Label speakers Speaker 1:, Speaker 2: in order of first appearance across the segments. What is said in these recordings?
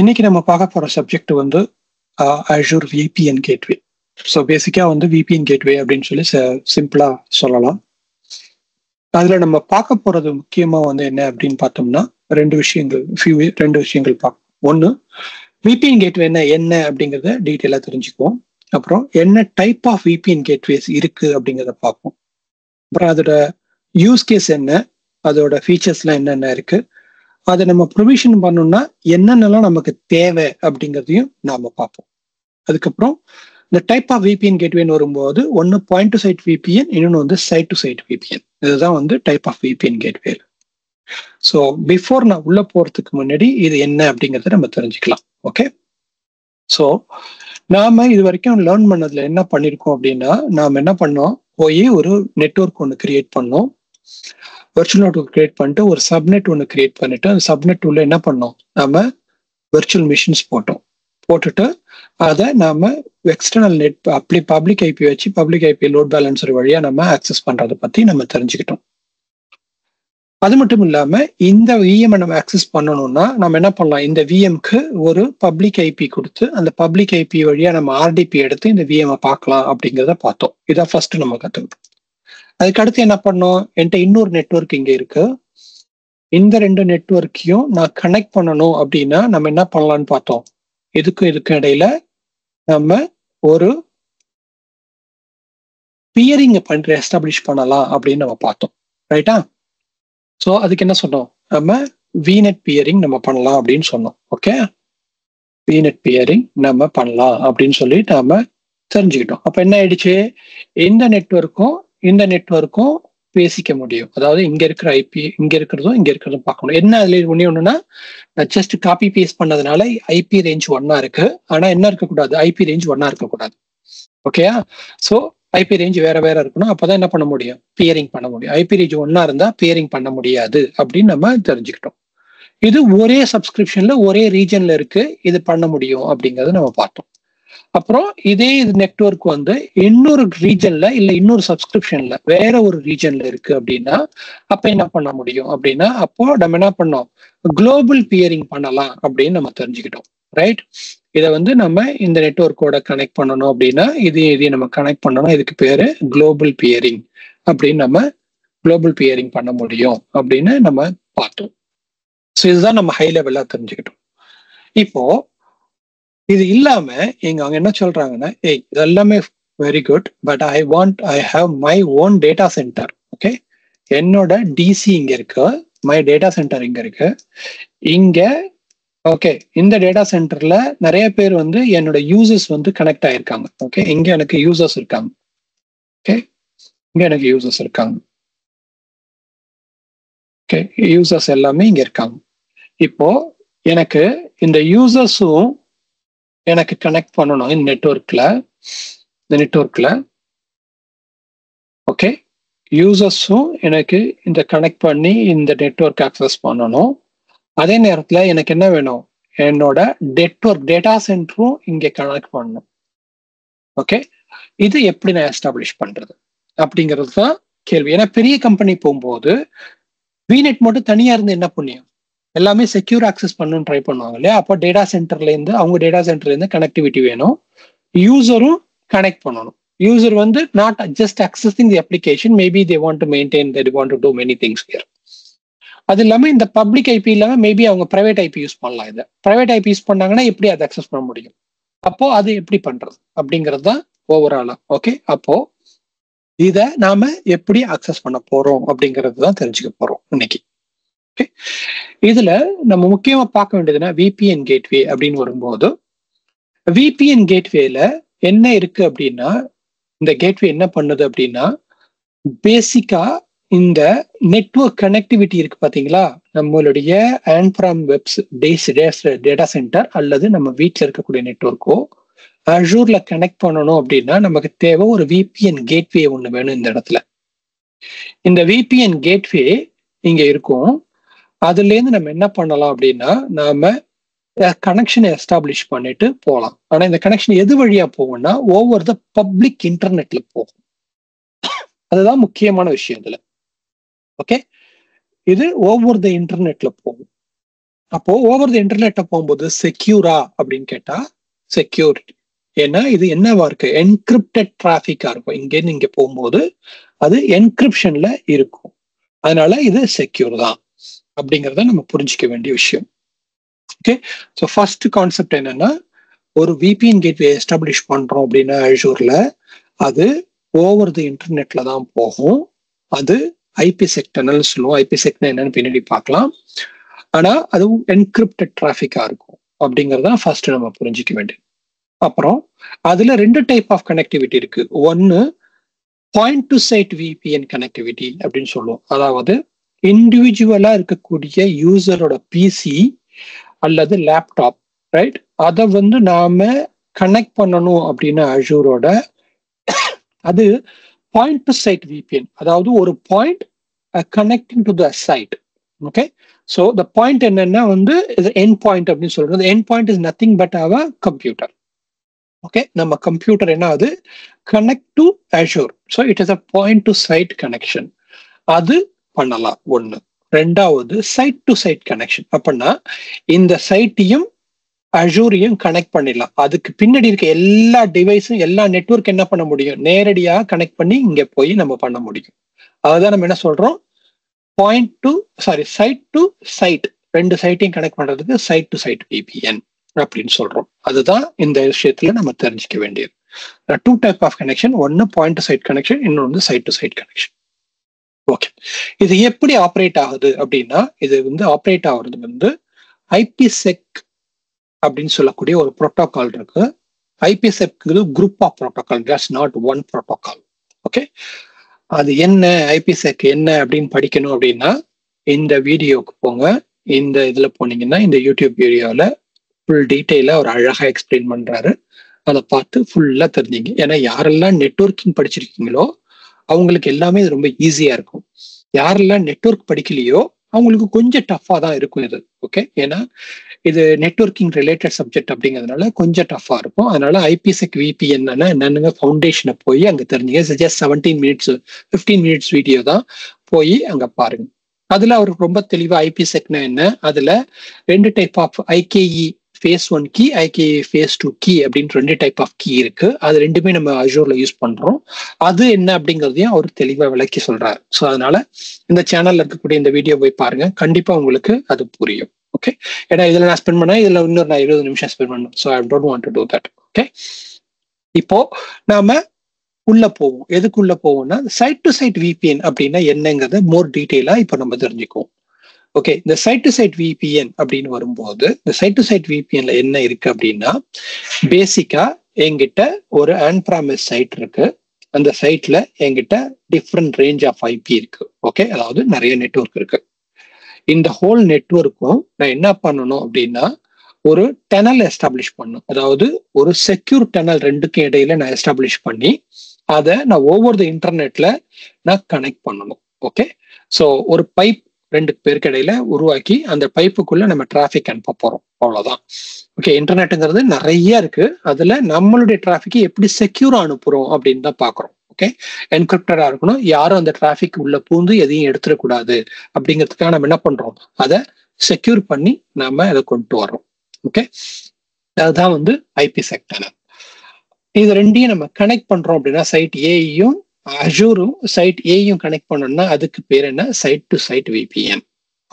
Speaker 1: இன்னைக்கு நம்ம பார்க்க போற சப்ஜெக்ட் வந்து Azure VPN கேட்வே. ஸோ பேசிக்கா வந்து VPN கேட்வே அப்படின்னு சொல்லி சிம்பிளா சொல்லலாம். அதுல நம்ம பார்க்க போறது முக்கியமா வந்து என்ன அப்படின்னு பார்த்தோம்னா ரெண்டு விஷயங்கள் பார்ப்போம். ஒன்று, VPN கேட்வே என்ன அப்படிங்கிறத டீட்டெயிலா தெரிஞ்சுக்குவோம். அப்புறம் என்ன டைப் ஆஃப் VPN கேட்வேஸ் இருக்கு அப்படிங்கிறத பார்ப்போம். அப்புறம் அதோட யூஸ் கேஸ் என்ன, அதோட ஃபீச்சர்ஸ்லாம் என்னென்ன இருக்கு, அதை நம்ம ப்ரொவிஷன் பண்ணோம்னா என்னென்னலாம் நமக்கு தேவை அப்படிங்கிறதையும் நாம பார்ப்போம். அதுக்கப்புறம் இந்த டைப் ஆஃப் VPN கேட்வேன்னு வரும்போது ஒன்று பாயிண்ட் டு சைட் VPN, இன்னொன்று வந்து சைட் டு சைட் VPN. இதுதான் வந்து type of VPN gateway. So before நான் உள்ள போறதுக்கு முன்னாடி இது என்ன அப்படிங்கிறத நம்ம தெரிஞ்சுக்கலாம். ஓகே, ஸோ நாம இது வரைக்கும் லேர்ன் பண்ணதுல என்ன பண்ணிருக்கோம் அப்படின்னா, நாம என்ன பண்ணோம், போய் ஒரு நெட்வொர்க் ஒன்று கிரியேட் பண்ணோம். வெர்ச்சுவல் நெட்வொர்க் கிரியேட் பண்ணிட்டு ஒரு சப்நெட் ஒன்று கிரியேட் பண்ணிட்டு அந்த சப்நெட் உள்ள என்ன பண்ணோம், நாம வெர்ச்சுவல் மிஷின்ஸ் போட்டுட்டு அதை நாம எக்ஸ்டர்னல் நெட் பப்ளிக் ஐபி வச்சு பப்ளிக் ஐபி லோட் பேலன்சர் வழியா நம்ம ஆக்சஸ் பண்றதை பத்தி நம்ம தெரிஞ்சுக்கிட்டோம். அது மட்டும் இல்லாம இந்த விஎம் நம்ம ஆக்சஸ் பண்ணணும்னா நம்ம என்ன பண்ணலாம், இந்த விஎம்க்கு ஒரு பப்ளிக் ஐபி கொடுத்து அந்த பப்ளிக் ஐபி வழியா நம்ம ஆர்டிபி எடுத்து இந்த விஎம் பார்க்கலாம் அப்படிங்கிறத பார்த்தோம். இதான் ஃபர்ஸ்ட் நம்ம கத்துக்கிட்டோம். அதுக்கு அடுத்து என்ன பண்ணோம், என்கிட்ட இன்னொரு நெட்வொர்க் இங்க இருக்கு, இந்த ரெண்டு நெட்வொர்க்கையும் நான் கனெக்ட் பண்ணணும் அப்படின்னா நம்ம என்ன பண்ணலாம்னு பார்த்தோம். இதுக்கும் இடையில நம்ம ஒரு பியரிங் எஸ்டாப்ளிஷ் பண்ணலாம் அப்படின்னு நம்ம பார்த்தோம். ரைட்டா? ஸோ அதுக்கு என்ன சொன்னோம், நம்ம VNet பியரிங் நம்ம பண்ணலாம் அப்படின்னு சொன்னோம். ஓகே, VNet பியரிங் நம்ம பண்ணலாம் அப்படின்னு சொல்லி நாம தெரிஞ்சுக்கிட்டோம். அப்ப என்ன ஆயிடுச்சு, இந்த நெட்வொர்க்கும் பேசிக்க முடியும். அதாவது இங்க இருக்கிற ஐபி இங்க இருக்கிறதும் பார்க்கணும். என்ன அதுல ஒண்ணுன்னா, நான் ஜஸ்ட் காப்பி பேஸ்ட் பண்ணதுனால ஐபி ரேஞ்ச் ஒன்னா இருக்கு, ஆனா என்ன இருக்கக்கூடாது, ஐபி ரேஞ்ச் ஒன்னா இருக்கக்கூடாது. ஓகேயா? ஸோ ஐபி ரேஞ்ச் வேற இருக்கணும். அப்பதான் என்ன பண்ண முடியும், பியரிங் பண்ண முடியும். ஐபி ரேஞ்ச் ஒன்னா இருந்தா பியரிங் பண்ண முடியாது அப்படின்னு நம்ம தெரிஞ்சுக்கிட்டோம். இது ஒரே சப்ஸ்கிரிப்ஷன்ல ஒரே ரீஜன்ல இருக்கு, இது பண்ண முடியும் அப்படிங்கறத நம்ம பார்த்தோம். அப்புறம் இதே நெட்வொர்க் வந்து இன்னொரு ரீஜன்ல இல்ல இன்னொரு சப்ஸ்கிரிப்ஷன்ல வேற ஒரு ரீஜன்ல இருக்கு அப்படின்னா அப்ப என்ன பண்ண முடியும் அப்படின்னா, அப்போ நம்ம என்ன பண்ணோம், குளோபல் பியரிங் பண்ணலாம் அப்படின்னு நம்ம தெரிஞ்சுக்கிட்டோம். ரைட்? இதை வந்து நம்ம இந்த நெட்வொர்க்கோட கனெக்ட் பண்ணணும் அப்படின்னா இதையும் நம்ம கனெக்ட் பண்ணணும். இதுக்கு பேரு குளோபல் பியரிங் அப்படின்னு நம்ம குளோபல் பியரிங் பண்ண முடியும் அப்படின்னு நம்ம பார்த்தோம். ஸோ இதுதான் நம்ம ஹை லெவலா தெரிஞ்சுக்கிட்டோம். இப்போ இது இல்லாம அவங்க என்ன சொல்றாங்கன்னா, இது எல்லாமே very good, but I have my own data centre. Okay, என்னோட டிசி இங்க இருக்கு, மை டேட்டா சென்டர் இங்க இருக்கு. இங்க ஓகே, இந்த டேட்டா சென்டர்ல நிறைய பேர் வந்து என்னோட யூசர்ஸ் வந்து கனெக்ட் ஆயிருக்காங்க. ஓகே, இங்க எனக்கு யூசர்ஸ் இருக்காங்க. ஓகே, இங்க எனக்கு யூசர்ஸ் இருக்காங்க. ஓகே, யூசர்ஸ் எல்லாமே இங்க இருக்காங்க. இப்போ எனக்கு இந்த யூசர்ஸும் எனக்கு கனெக்ட் பண்ணணும் இந்த நெட்வொர்க்ல. ஓகே, யூசர்ஸும் எனக்கு இந்த கனெக்ட் பண்ணி இந்த நெட்வொர்க் ஆக்சஸ் பண்ணணும். அதே நேரத்துல எனக்கு என்ன வேணும், என்னோட டேட்டா சென்டரும் இங்க கனெக்ட் பண்ணணும். ஓகே, இது எப்படி நான் எஸ்டாப்ளிஷ் பண்றது அப்படிங்கிறது தான் கேள்வி. ஏன்னா பெரிய கம்பெனி போகும்போது VNet மட்டும் தனியா இருந்து என்ன பண்ணியும், எல்லாமே செக்யூர் ஆக்சஸ் பண்ணணும்னு ட்ரை பண்ணுவாங்க இல்லையா? அப்போ அவங்க டேட்டா சென்டர்ல இருந்து கனெக்டிவிட்டி வேணும், யூசரும் கனெக்ட் பண்ணணும். யூசர் வந்து not just accessing the application, maybe they want to maintain, they want to do many things here. அது இல்லாம இந்த பப்ளிக் ஐபி இல்லாம மேபி அவங்க பிரைவேட் ஐபி யூஸ் பண்ணலாம். இதை பிரைவேட் ஐபி யூஸ் பண்ணாங்கன்னா எப்படி அதை அக்சஸ் பண்ண முடியும், அப்போ அது எப்படி பண்றது அப்படிங்கிறது தான் ஓவராலா. ஓகே, அப்போ இதை நாம எப்படி அக்சஸ் பண்ண போறோம் அப்படிங்கிறது தான் தெரிஞ்சுக்க போறோம் இன்னைக்கு. ஓகே, இதுல நம்ம முக்கியமா பார்க்க வேண்டியதுன்னா VPN கேட்வே அப்படின்னு வரும்போது, VPN கேட்வேல என்ன இருக்கு அப்படின்னா, இந்த கேட்வே என்ன பண்ணுது அப்படின்னா, பேசிக்கா இந்த நெட்வொர்க் கனெக்டிவிட்டி இருக்கு பாத்தீங்களா, நம்மளுடைய ஆன்ஃப்ரம் டேட்டா சென்டர் அல்லது நம்ம வீட்டில் இருக்கக்கூடிய நெட்வொர்க்கோ அஷூர்ல கனெக்ட் பண்ணணும் அப்படின்னா நமக்கு தேவை ஒரு VPN கேட்வே ஒண்ணு வேணும். இந்த இடத்துல இந்த VPN கேட்வே இங்க இருக்கும். அதுல இருந்து நம்ம என்ன பண்ணலாம் அப்படின்னா, நாம கனெக்ஷனை எஸ்டாப்ளிஷ் பண்ணிட்டு போகலாம். ஆனா இந்த கனெக்ஷன் எது வழியா போகும்னா ஓவர் த பப்ளிக் இன்டர்நெட்ல போகும். அதுதான் முக்கியமான விஷயம் இதுல. ஓகே, இது ஓவர் த இன்டர்நெட்ல போகும். அப்போ ஓவர் தி இன்டர்நெட்டை போகும்போது செக்யூரா அப்படின்னு கேட்டா செக்யூர். ஏன்னா இது என்னவா இருக்கு, என்கிரிப்டட் டிராஃபிக்கா இருக்கும். இங்கேருந்து இங்க போகும்போது அது என்கிரிப்ஷன்ல இருக்கும். அதனால இது செக்யூர் தான் அப்படிங்கிறத நம்ம புரிஞ்சிக்க வேண்டிய விஷயம். ஓகே, ஸோ ஃபர்ஸ்ட் கான்செப்ட் என்னன்னா, ஒரு விபிஎன் கேட்வே எஸ்டாப்ளிஷ் பண்றோம் அப்படின்னா அஷூர்ல அது ஓவர் தி இன்டர்நெட்ல தான் போகும். அது ஐபிசெக் டனல் சொல்லுவோம். ஐபிசெக்னா என்னன்னு பின்னாடி பார்க்கலாம். ஆனா அதுவும் என்கிரிப்டட் டிராஃபிக்கா இருக்கும் அப்படிங்கறத ஃபர்ஸ்ட் நம்ம புரிஞ்சிக்க வேண்டியது. அப்புறம் அதுல 2 டைப் ஆஃப் கனெக்டிவிட்டி இருக்கு. ஒன்னு point to side VPN connectivity அப்படின்னு சொல்லுவோம். அதாவது இண்டிவிஜுவலா இருக்கக்கூடிய யூசரோட பிசி அல்லது லேப்டாப், ரைட், அதை வந்து நாம கனெக்ட் பண்ணணும் அப்படின்னா அஷூரோட அது பாயிண்ட் டு சைட் விபிஎன், அதாவது ஒரு point connecting to the site. Okay, so the point என்னன்னா வந்து எண்ட் பாயிண்ட் அப்படின்னு சொல்றது. End point is nothing but our computer. Okay, நம்ம கம்ப்யூட்டர் என்ன அது connect to Azure. So it is a point to site connection. அது பண்ணலாம் ஒண்ணு. ரெண்டாவது சைட் டு சைட் கனெக்ஷன். அப்படின்னா இந்த சைட்டையும் அஷூரையும் கனெக்ட் பண்ணிடலாம். அதுக்கு பின்னாடி இருக்க எல்லா டிவைஸும் எல்லா நெட்வொர்க் என்ன பண்ண முடியும், நேரடியாக கனெக்ட் பண்ணி இங்க போய் நம்ம பண்ண முடியும். அதுதான் நம்ம என்ன சொல்றோம், சைட் டு சைட், 2 சைட்டையும் கனெக்ட் பண்றதுக்கு சைட் டு சைட் விபிஎன் அப்படின்னு சொல்றோம். அதுதான் இந்த விஷயத்துல நம்ம தெரிஞ்சுக்க வேண்டியது. 2 டைப் ஆஃப் கனெக்ஷன், ஒன்னு பாயிண்ட் டு சைட் கனெக்ஷன், இன்னொன்று site to site connection. Okay, இது எப்படி ஆப்ரேட் ஆகுது அப்படின்னா, இது வந்து ஆப்ரேட் ஆகுறது வந்து ஐபிசெக் அப்படின்னு சொல்லக்கூடிய ஒரு புரோட்டோகால் இருக்கு. IPsec group of protocol, that's not one protocol. Okay, அது என்ன ஐபிசெக் என்ன அப்படின்னு படிக்கணும் அப்படின்னா இந்த வீடியோக்கு போங்க. இந்த இதுல போனீங்கன்னா இந்த யூடியூப் வீடியோல ஃபுல் டீட்டெயிலா ஒரு அழகா எக்ஸ்பிளைன் பண்றாரு. அதை பார்த்து ஃபுல்லா தெரிஞ்சுங்க. ஏன்னா யாரெல்லாம் நெட்வொர்க்கிங் படிச்சிருக்கீங்களோ அவங்களுக்கு எல்லாமே இது ரொம்ப ஈஸியா இருக்கும். யாரெல்லாம் நெட்வொர்க் படிக்கலையோ அவங்களுக்கு கொஞ்சம் டஃபா தான் இருக்கும் இது. ஓகே, ஏன்னா இது நெட்வொர்க்கிங் ரிலேட்டட் சப்ஜெக்ட் அப்படிங்கிறதுனால கொஞ்சம் டஃபா இருக்கும். அதனால ஐபிசெக் விபிஎன் என்னன்னு ஃபவுண்டேஷனை போய் அங்க தெரிஞ்சுங்க. ஜஸ்ட் 17 மினிட்ஸ் 15 மினிட்ஸ் வீடியோ தான், போய் அங்க பாருங்க. அதுல அவருக்கு ரொம்ப தெளிவா ஐபிசெக்னா என்ன, அதுல 2 type of ஐகேஇ phase 1 key, IKE phase 2 key அப்படின்னு 2 டைப் ஆஃப் கீ இருக்கு. அது ரெண்டுமே நம்ம அஷூர்ல யூஸ் பண்றோம். அது என்ன அப்படிங்கிறதையும் அவர் தெளிவா விளக்கி சொல்றாரு. ஸோ அதனால இந்த சேனல்ல இருக்கக்கூடிய இந்த வீடியோ போய் பாருங்க, கண்டிப்பா உங்களுக்கு அது புரியும். ஓகே, ஏன்னா இதுல நான் ஸ்பெண்ட் பண்ணா இதுல இன்னொரு நான் 20 நிமிஷம் ஸ்பெண்ட் பண்ணணும். So I don't want to do that. Okay, இப்போ நாம உள்ள போவோம். எதுக்குள்ள போவோம்னா சைட் டு சைட் விபிஎன் அப்படின்னா என்னங்கிறத மோர் டீட்டெயிலா இப்போ நம்ம தெரிஞ்சுக்குவோம். ஓகே, இந்த சைட் டு சைட் விபிஎன் அப்படின்னு வரும்போது இந்த சைட் டு சைட் விபிஎன்ல என்ன இருக்கு அப்படின்னா, பேசிக்கா என்கிட்ட ஒரு ஆன்பிராமிஸ் சைட் இருக்கு. அந்த சைட்ல என்கிட்ட டிஃப்ரெண்ட் ரேஞ்ச் ஆஃப் ஐபி இருக்கு. ஓகே, அதாவது நிறைய நெட்வொர்க் இருக்கு. இந்த ஹோல் நெட்வொர்க்கும் நான் என்ன பண்ணணும் அப்படின்னா ஒரு டனல் எஸ்டாப்ளிஷ் பண்ணும். அதாவது ஒரு செக்யூர் டனல் ரெண்டுக்கும் இடையில நான் எஸ்டாப்ளிஷ் பண்ணி அதை நான் ஓவர் தி இன்டர்நெட்ல நான் கனெக்ட் பண்ணணும். ஓகே, ஸோ ஒரு பைப் 2 பேருக்கு இடையில உருவாக்கி அந்த பைப்புக்குள்ள நம்ம டிராபிக் அனுப்ப போறோம், அவ்வளவுதான். ஓகே, இன்டர்நெட்டுங்கிறது நிறைய இருக்கு. அதுல நம்மளுடைய டிராபிக் எப்படி செக்யூரா அனுப்புறோம் அப்படின்னு தான் பாக்குறோம். ஓகே, என்கிரிப்டடா இருக்கணும், யாரும் அந்த டிராபிக் உள்ள பூந்து எதையும் எடுத்துடக்கூடாது அப்படிங்கிறதுக்காக நம்ம என்ன பண்றோம், அதை செக்யூர் பண்ணி நாம அதை கொண்டு வர்றோம். ஓகே, அதுதான் வந்து ஐபிசெக் டனல். இது ரெண்டையும் நம்ம கனெக்ட் பண்றோம் அப்படின்னா சைட் ஏயும் அஷூரும் சைட் ஏயும் கனெக்ட் பண்ணோம்னா அதுக்கு பேர் என்ன, side to side VPN.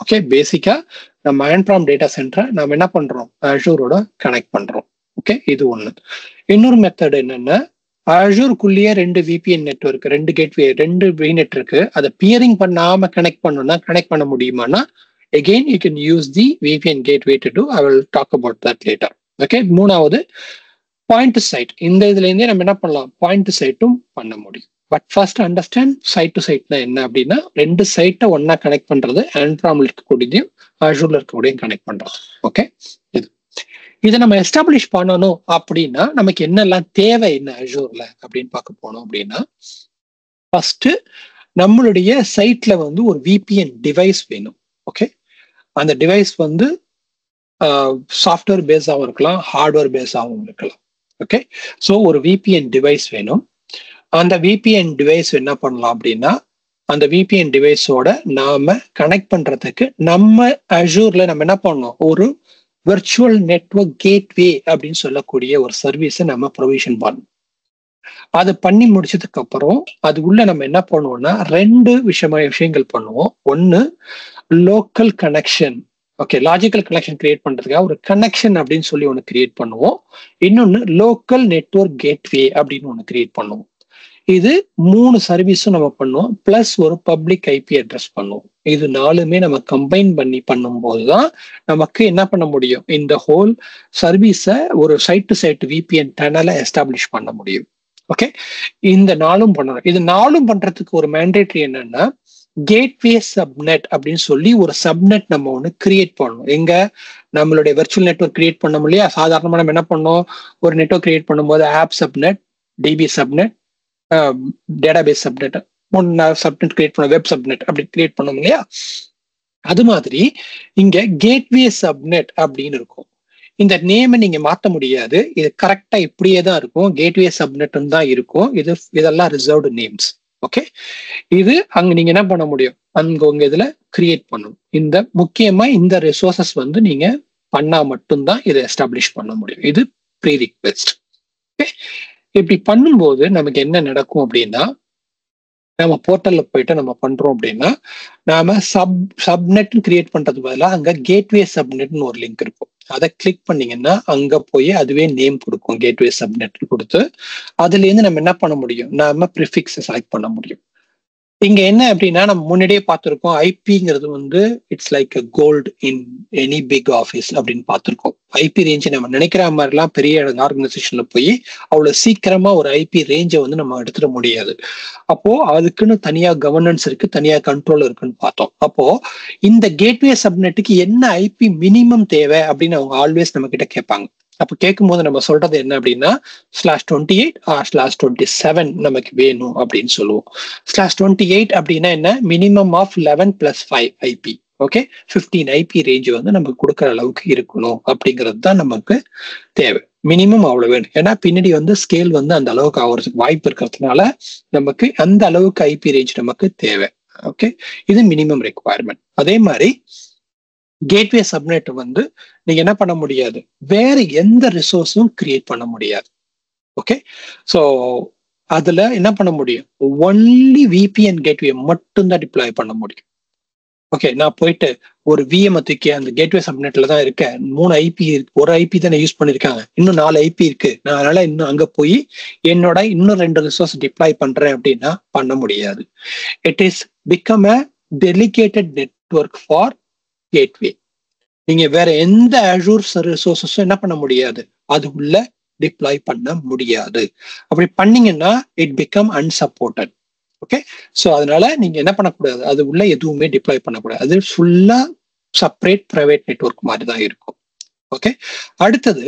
Speaker 1: Okay, பேசிக்கா நம்ம ஆன்பிராம் டேட்டா சென்டரை நம்ம என்ன பண்றோம், அஷூரோட கனெக்ட் பண்றோம். ஓகே, இது ஒண்ணு. இன்னொரு மெத்தட் என்னன்னா அஷூருக்குள்ளேயே 2 விபிஎன் நெட்வொர்க், 2 கேட்வே, 2 விநெட் இருக்கு. அதை பியரிங் பண்ணாம கனெக்ட் பண்ணோம்னா கனெக்ட் பண்ண முடியுமானா again you can use the VPN gateway to do. I will talk about that later. Okay, மூணாவது பாயிண்ட் டு சைட். இந்த இதுல இருந்தே நம்ம என்ன பண்ணலாம், பாயிண்ட் டு சைட்டும் பண்ண முடியும். But first understand site to சைட்னா என்ன அப்படின்னா 2 சைட்டை ஒன்னா கனெக்ட் பண்றது, ஆன்பிராம்ல இருக்கக்கூடியதையும் அஷூர்ல இருக்கக்கூடியதையும் கனெக்ட் பண்றது. ஓகே, இதை நம்ம எஸ்டாப்ளிஷ் பண்ணணும் அப்படின்னா நமக்கு என்னெல்லாம் தேவை என்ன அஷூர்ல அப்படின்னு பார்க்க போனோம் அப்படின்னா, ஃபர்ஸ்ட் நம்மளுடைய சைட்ல வந்து ஒரு விபிஎன் டிவைஸ் வேணும். ஓகே, அந்த டிவைஸ் வந்து சாஃப்ட்வேர் பேஸாகவும் இருக்கலாம், ஹார்ட்வேர் பேஸாகவும் இருக்கலாம். ஓகே, ஸோ ஒரு விபிஎன் டிவைஸ் வேணும். அந்த விபிஎன் டிவைஸ் என்ன பண்ணலாம் அப்படின்னா அந்த விபிஎன் டிவைஸோட நாம கனெக்ட் பண்றதுக்கு நம்ம அஷூர்ல நம்ம என்ன பண்ணோம், ஒரு விர்ச்சுவல் நெட்வொர்க் கேட்வே அப்படின்னு சொல்லக்கூடிய ஒரு சர்வீஸை நம்ம ப்ரொவிஷன் பண்ணோம். அது பண்ணி முடிச்சதுக்கு அப்புறம் அது உள்ள நம்ம என்ன பண்ணுவோம்னா 2 விஷயங்கள் பண்ணுவோம். ஒன்னு local connection, okay, logical connection create பண்றதுக்காக ஒரு கனெக்ஷன் அப்படின்னு சொல்லி ஒன்று கிரியேட் பண்ணுவோம். இன்னொன்னு லோக்கல் நெட்வொர்க் கேட்வே அப்படின்னு ஒன்று கிரியேட் பண்ணுவோம். இது 3 சர்வீஸும் நம்ம பண்ணுவோம், பிளஸ் ஒரு பப்ளிக் ஐபி அட்ரஸ் பண்ணுவோம். இது 4மே நம்ம கம்பைன் பண்ணி பண்ணும்போதுதான் நமக்கு என்ன பண்ண முடியும், இந்த ஹோல் சர்வீஸை ஒரு சைட் டு சைட் விபிஎன் டனலை எஸ்டாப்ளிஷ் பண்ண முடியும். ஓகே, இந்த 4ம் பண்ணணும். இது 4ம் பண்றதுக்கு ஒரு மேண்டேட்டரி என்னன்னா கேட்வே சப்நெட் அப்படின்னு சொல்லி ஒரு சப்நெட் நம்ம ஒன்று கிரியேட் பண்ணணும். எங்க நம்மளுடைய வெர்ச்சுவல் நெட்வொர்க் கிரியேட் பண்ணோம் இல்லையா, சாதாரணமா நம்ம என்ன பண்ணோம், ஒரு நெட்வொர்க் கிரியேட் பண்ணும்போது app subnet, DB subnet, database subnet, subnet create பண்ண, வெப் சப்நெட் அப்படி கிரியேட் பண்ணோம் இல்லையா. அது மாதிரி இங்க கேட்வே சப்நெட் அப்படின்னு இருக்கும். இந்த நேமை நீங்க மாற்ற முடியாது, இது கரெக்டா இப்படியே தான் இருக்கும், கேட்வே சப்நெட் தான் இருக்கும். இதெல்லாம் ரிசர்வ்டு நேம்ஸ். ஓகே, இது அங்க நீங்க என்ன பண்ண முடியும், அங்க உங்க இதுல கிரியேட் பண்ணணும். இந்த முக்கியமா இந்த ரிசோர்சஸ் வந்து நீங்க பண்ணா மட்டும்தான் இதை எஸ்டாப்ளிஷ் பண்ண முடியும். இது ப்ரீ ரிக்வெஸ்ட். ஓகே, இப்படி பண்ணும்போது நமக்கு என்ன நடக்கும் அப்படின்னா, நம்ம போர்ட்டல்ல போயிட்டு நம்ம பண்றோம் அப்படின்னா, நாம சப்நெட் கிரியேட் பண்றது பதிலாக அங்க கேட்வே சப்நெட்னு ஒரு லிங்க் இருக்கும். அதை கிளிக் பண்ணீங்கன்னா அங்க போய் அதுவே நேம் கொடுக்கும், கேட்வே சப்நெட் கொடுத்து அதுல இருந்து நம்ம என்ன பண்ண முடியும், நாம ப்ரிஃபிக்ஸை செலக்ட் பண்ண முடியும். இங்க என்ன அப்படின்னா, நம்ம முன்னாடியே பார்த்திருக்கோம், ஐபிங்கிறது வந்து it's like a gold in any big office அப்படின்னு பார்த்திருக்கோம். ஐபி ரேஞ்ச் நம்ம நினைக்கிற மாதிரிலாம் பெரிய ஆர்கனைசேஷன்ல போய் அவ்வளவு சீக்கிரமா ஒரு ஐபி ரேஞ்சை வந்து நம்ம எடுத்துட முடியாது. அப்போ அதுக்குன்னு தனியா கவர்னன்ஸ் இருக்கு, தனியா கண்ட்ரோல் இருக்குன்னு பார்த்தோம். அப்போ இந்த கேட்வே சப்நெட்டுக்கு என்ன ஐபி மினிமம் தேவை அப்படின்னு அவங்க ஆல்வேஸ் நம்ம கிட்ட கேட்பாங்க. அப்ப கேட்கும்போது நம்ம சொல்றது என்ன அப்படின்னா /28 or /27 நமக்கு வேணும் அப்படின்னு சொல்லுவோம். /28 அப்படின்னா என்ன, minimum of 11 + 5 IP. Okay, 15 IP range வந்து நமக்கு கொடுக்குற அளவுக்கு இருக்கணும் அப்படிங்கிறது தான் நமக்கு தேவை. மினிமம் அவ்வளவு வேணும். ஏன்னா பின்னாடி வந்து ஸ்கேல் வந்து அந்த அளவுக்கு ஆகிறதுக்கு வாய்ப்பு இருக்கிறதுனால நமக்கு அந்த அளவுக்கு ஐபி ரேஞ்ச் நமக்கு தேவை. ஓகே, இது மினிமம் ரெக்குவயர்மெண்ட். அதே மாதிரி கேட்வே சப்நெட் வந்து நீங்க என்ன பண்ண முடியாது, வேற எந்த ரிசோர்ஸும் கிரியேட் பண்ண முடியாது. ஓகே, ஸோ அதுல என்ன பண்ண முடியும், ஒன்லி விபிஎன் கேட்வே மட்டும்தான் டிப்ளாய் பண்ண முடியும். ஓகே, நான் போயிட்டு ஒரு விஎம் தூக்கி அந்த கேட்வே சப்நெட்ல தான் இருக்க, 3 ஐபி இருக்கு, ஒரு ஐபி தானே யூஸ் பண்ணிருக்காங்க, இன்னும் 4 ஐபி இருக்கு, நான் அதனால இன்னும் அங்க போய் என்னோட இன்னும் 2 ரிசோர்ஸ் டிப்ளாய் பண்றேன் அப்படின்னா பண்ண முடியாது. It is become a delegated network for gateway. நீங்க வேற எந்த அஷூர் ரிசோர்ஸஸும் என்ன பண்ண முடியாது, அது உள்ள டிப்ளாய் பண்ண முடியாது. அப்படி பண்ணீங்கன்னா it become unsupported. Okay, so அதனால நீங்க என்ன பண்ணக்கூடாது, அது உள்ள எதுவுமே டிப்ளாய் பண்ணக்கூடாது. அது ஃபுல்லா செப்பரேட் பிரைவேட் நெட்வொர்க் மாதிரி தான் இருக்கும். ஓகே, அடுத்தது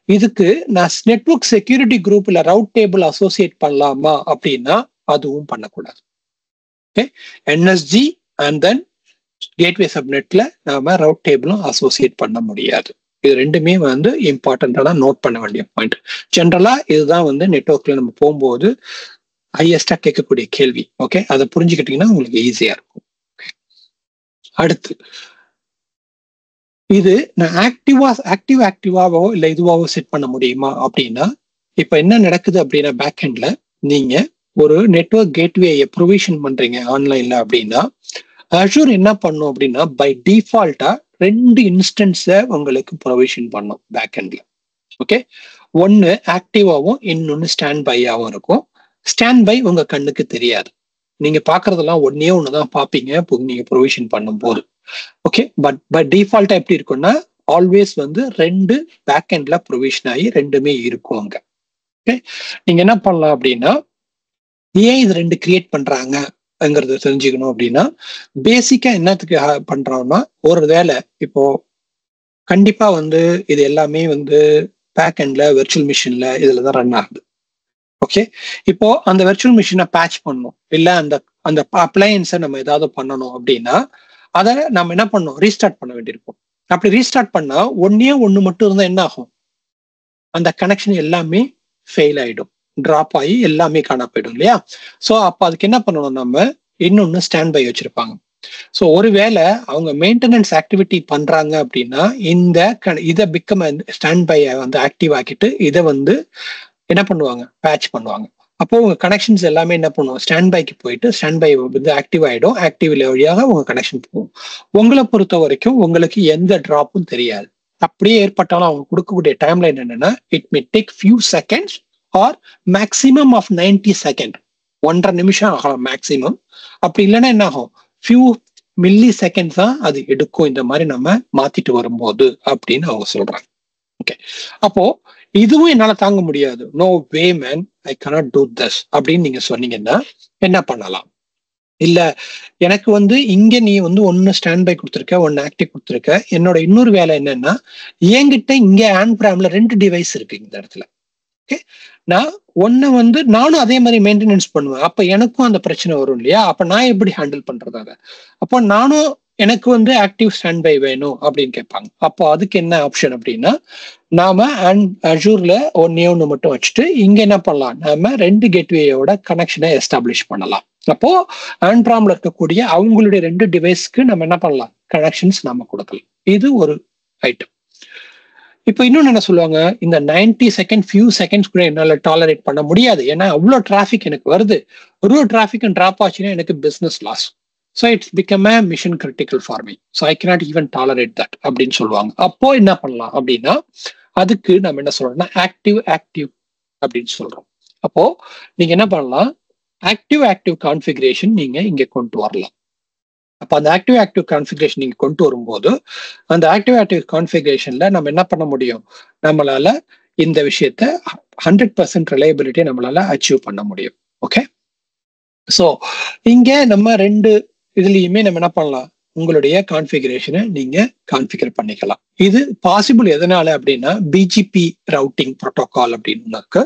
Speaker 1: இதுக்கு நான் நெட்வொர்க் செக்யூரிட்டி குரூப் இல்ல ரவுட் டேபிள் அசோசியேட் பண்ணலாமா அப்படின்னா அதுவும் பண்ணக்கூடாது. Okay, NSG and then gateway சப்நெட்ல நாம ரவுட் டேபிளும் அசோசியேட் பண்ண முடியாது. இது ரெண்டுமே வந்து இம்பார்ட்டன்டா நோட் பண்ண வேண்டிய பாயிண்ட். ஜென்ரலா இதுதான் வந்து நெட்வொர்க்ல நம்ம போகும்போது ஹையஸ்டா கேட்கக்கூடிய கேள்வி. ஓகே, அதை புரிஞ்சுக்கிட்டீங்கன்னா உங்களுக்கு ஈஸியா இருக்கும். அடுத்து இது நான் ஆக்டிவாவோ இல்ல இதுவாவோ செட் பண்ண முடியுமா அப்படின்னா, இப்ப என்ன நடக்குது அப்படின்னா பேக் எண்ட்ல நீங்க ஒரு நெட்வொர்க் கேட்வேயை ப்ரொவிஷன் பண்றீங்க ஆன்லைன்ல அப்படின்னா, அஷூர் என்ன பண்ணும் அப்படின்னா பை டிஃபால்ட்டா 2 இன்ஸ்டன்ஸை உங்களுக்கு ப்ரொவிஷன் பண்ணும் பேக் எண்ட்ல. ஓகே, ஒன்னு ஆக்டிவாவும் இன்னொன்னு ஸ்டாண்ட் பையாவும் இருக்கும். ஸ்டாண்ட் பை உங்க கண்ணுக்கு தெரியாது, நீங்க பாக்குறதெல்லாம் ஒன்னே ஒண்ணுதான் பாப்பீங்க நீங்க ப்ரொவிஷன் பண்ணும் போது. ஓகே, பட் டிஃபால்ட்டா எப்படி இருக்கும்னா ஆல்வேஸ் வந்து 2 பேக் எண்ட்ல ப்ரொவிஷன் ஆகி 2மே இருக்கும் அங்க. ஓகே, நீங்க என்ன பண்ணலாம் அப்படின்னா, ஏன் இது 2 கிரியேட் பண்றாங்கங்கிறத தெரிஞ்சுக்கணும் அப்படின்னா, பேசிக்கா என்னத்துக்கு பண்றோம்னா, ஒரு வேலை இப்போ கண்டிப்பா வந்து இது எல்லாமே வந்து பேக் எண்ட்ல வெர்ச்சுவல் மிஷின்ல இதுலதான் ரன் ஆகுது. ஓகே, இப்போ அந்த வெர்ச்சுவல் மிஷினை பேட்ச் பண்ணணும் இல்ல அந்த அந்த அப்ளையன்ஸை நம்ம ஏதாவது பண்ணணும் அப்படின்னா அதை நம்ம என்ன பண்ணணும், ரீஸ்டார்ட் பண்ண வேண்டியிருக்கும். அப்படி ரீஸ்டார்ட் பண்ணா ஒண்ணு மட்டும் இருந்தா என்ன ஆகும், அந்த கனெக்ஷன் எல்லாமே ஃபெயில் ஆயிடும், டிராப் ஆகி எல்லாமே காண போயிடும் இல்லையா. ஸோ அப்போ அதுக்கு என்ன பண்ணணும், நம்ம இன்னொன்னு ஸ்டாண்ட் பை வச்சிருப்பாங்க. ஸோ ஒருவேளை அவங்க மெயின்டெனன்ஸ் ஆக்டிவிட்டி பண்றாங்க அப்படின்னா இதை பிகம் ஸ்டாண்ட் பை வந்து ஆக்டிவ் ஆக்கிட்டு இதை வந்து என்ன பண்ணுவாங்க, பேட்ச் பண்ணுவாங்க. அப்போ உங்க கனெக்ஷன்ஸ் எல்லாமே என்ன பண்ணுவோம், ஸ்டாண்ட் பைக்கு போயிட்டு ஸ்டாண்ட் பை வந்து ஆக்டிவ் ஆயிடும். ஆக்டிவ் வழியாக உங்க கனெக்ஷன் போகும். உங்களை பொறுத்த வரைக்கும் உங்களுக்கு எந்த டிராப்பும் தெரியாது. அப்படியே ஏற்பட்டாலும் அவங்க கொடுக்கக்கூடிய டைம்லைன் என்னன்னா, it may take few seconds or maximum of 90 second, 1.5 நிமிஷம் ஆகலாம் மேக்சிமம். அப்படி இல்லைன்னா என்ன ஆகும், ஃபியூ மில்லி செகண்ட்ஸ் தான் அது எடுக்கும் இந்த மாதிரி நம்ம மாத்திட்டு வரும்போது அப்படின்னு அவங்க சொல்றாங்க. ஓகே, அப்போ இதுவும் என்னால தாங்க முடியாது, no way man, I cannot do this அப்படின்னு நீங்க சொன்னீங்கன்னா என்ன பண்ணலாம்? இல்ல எனக்கு வந்து இங்க நீ வந்து ஒன்னு ஸ்டாண்ட் பை கொடுத்துருக்க, ஒன்னு ஆக்டிவ் கொடுத்துருக்க, என்னோட இன்னொரு வேலை என்னன்னா என்கிட்ட இங்க ஆண்ட்ராம்ல 2 டிவைஸ் இருக்கு இந்த இடத்துல. ஓகே, நான் ஒன்னு வந்து நானும் அதே மாதிரி மெயின்டெனன்ஸ் பண்ணுவேன். அப்ப எனக்கும் அந்த பிரச்சனை வரும் இல்லையா? அப்ப நான் எப்படி ஹேண்டில் பண்றதாக? அப்போ நானும் எனக்கு வந்து ஆக்டிவ் ஸ்டாண்ட் பை வேணும் அப்படின்னு கேட்பாங்க. அப்போ அதுக்கு என்ன ஆப்ஷன் அப்படின்னா, நாம அஜூர்ல ஒன்னு மட்டும் வச்சுட்டு இங்க என்ன பண்ணலாம், நாம 2 கேட்வேயோட கனெக்ஷனை எஸ்டாப்ளிஷ் பண்ணலாம். அப்போ ஆண்ட்ராம்ல இருக்கக்கூடிய அவங்களுடைய 2 டிவைஸ்க்கு நம்ம என்ன பண்ணலாம், கனெக்ஷன்ஸ் நாம கொடுக்கலாம். இது ஒரு ஐட்டம். இப்போ இன்னொன்னு என்ன சொல்லுவாங்க, இந்த 90 செகண்ட் ஃபியூ செகண்ட்ஸ் கூட என்னால டாலரேட் பண்ண முடியாது, ஏன்னா அவ்வளோ டிராஃபிக் எனக்கு வருது. ஒரு டிராஃபிக் டிராப் ஆச்சுன்னா எனக்கு business loss. So it's become a mission critical for me, so I cannot even tolerate that அப்படின்னு சொல்லுவாங்க. அப்போ என்ன பண்ணலாம் அப்படின்னா, அதுக்கு நம்ம என்ன சொல்றோம்னா ஆக்டிவ் அப்படின்னு சொல்றோம். அப்போ நீங்க என்ன பண்ணலாம், ஆக்டிவ் கான்ஃபிகரேஷன் நீங்க இங்க கொண்டு வரலாம். அப்ப அந்த ஆக்டிவ் கான்ஃபிகரேஷன் நீங்க கொண்டு வரும்போது அந்த ஆக்டிவ் கான்ஃபிகரேஷன்ல நம்ம என்ன பண்ண முடியும், நம்மளால இந்த விஷயத்த 100% ரிலையபிலிட்டியை நம்மளால அச்சீவ் பண்ண முடியும். ஓகே, ஸோ இங்க நம்ம 2 இதுலயுமே நம்ம என்ன பண்ணலாம், உங்களுடைய கான்ஃபிகரேஷனை நீங்க கான்ஃபிகர் பண்ணிக்கலாம். இது பாசிபிள் எதனால அப்படின்னா, பிஜிபி ரவுட்டிங் ப்ரோட்டோகால் அப்படின்னாக்க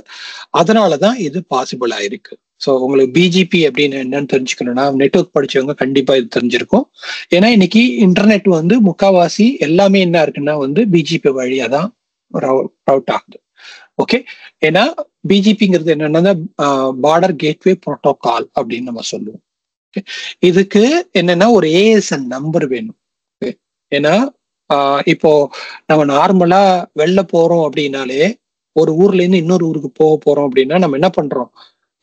Speaker 1: அதனாலதான் இது பாசிபிள் ஆயிருக்கு. ஸோ உங்களுக்கு பிஜிபி அப்படின்னு என்னன்னு தெரிஞ்சுக்கணும்னா, நெட்வொர்க் படிச்சவங்க கண்டிப்பா இது தெரிஞ்சிருக்கும். ஏன்னா இன்னைக்கு இன்டர்நெட் வந்து முக்காவாசி எல்லாமே என்ன இருக்குன்னா வந்து பிஜிபி வழியா தான் ரவுட் ஆகுது. ஓகே, ஏன்னா பிஜிபிங்கிறது என்னன்னா பார்டர் கேட்வே ப்ரோட்டோகால் அப்படின்னு நம்ம சொல்லுவோம். இதுக்கு என்னன்னா ஒரு ஏஎஸ்என் நம்பர் வேணும். ஏன்னா இப்போ நம்ம நார்மலா வெளில போறோம் அப்படின்னாலே, ஒரு ஊர்ல இருந்து இன்னொரு ஊருக்கு போறோம் அப்படின்னா நம்ம என்ன பண்றோம்,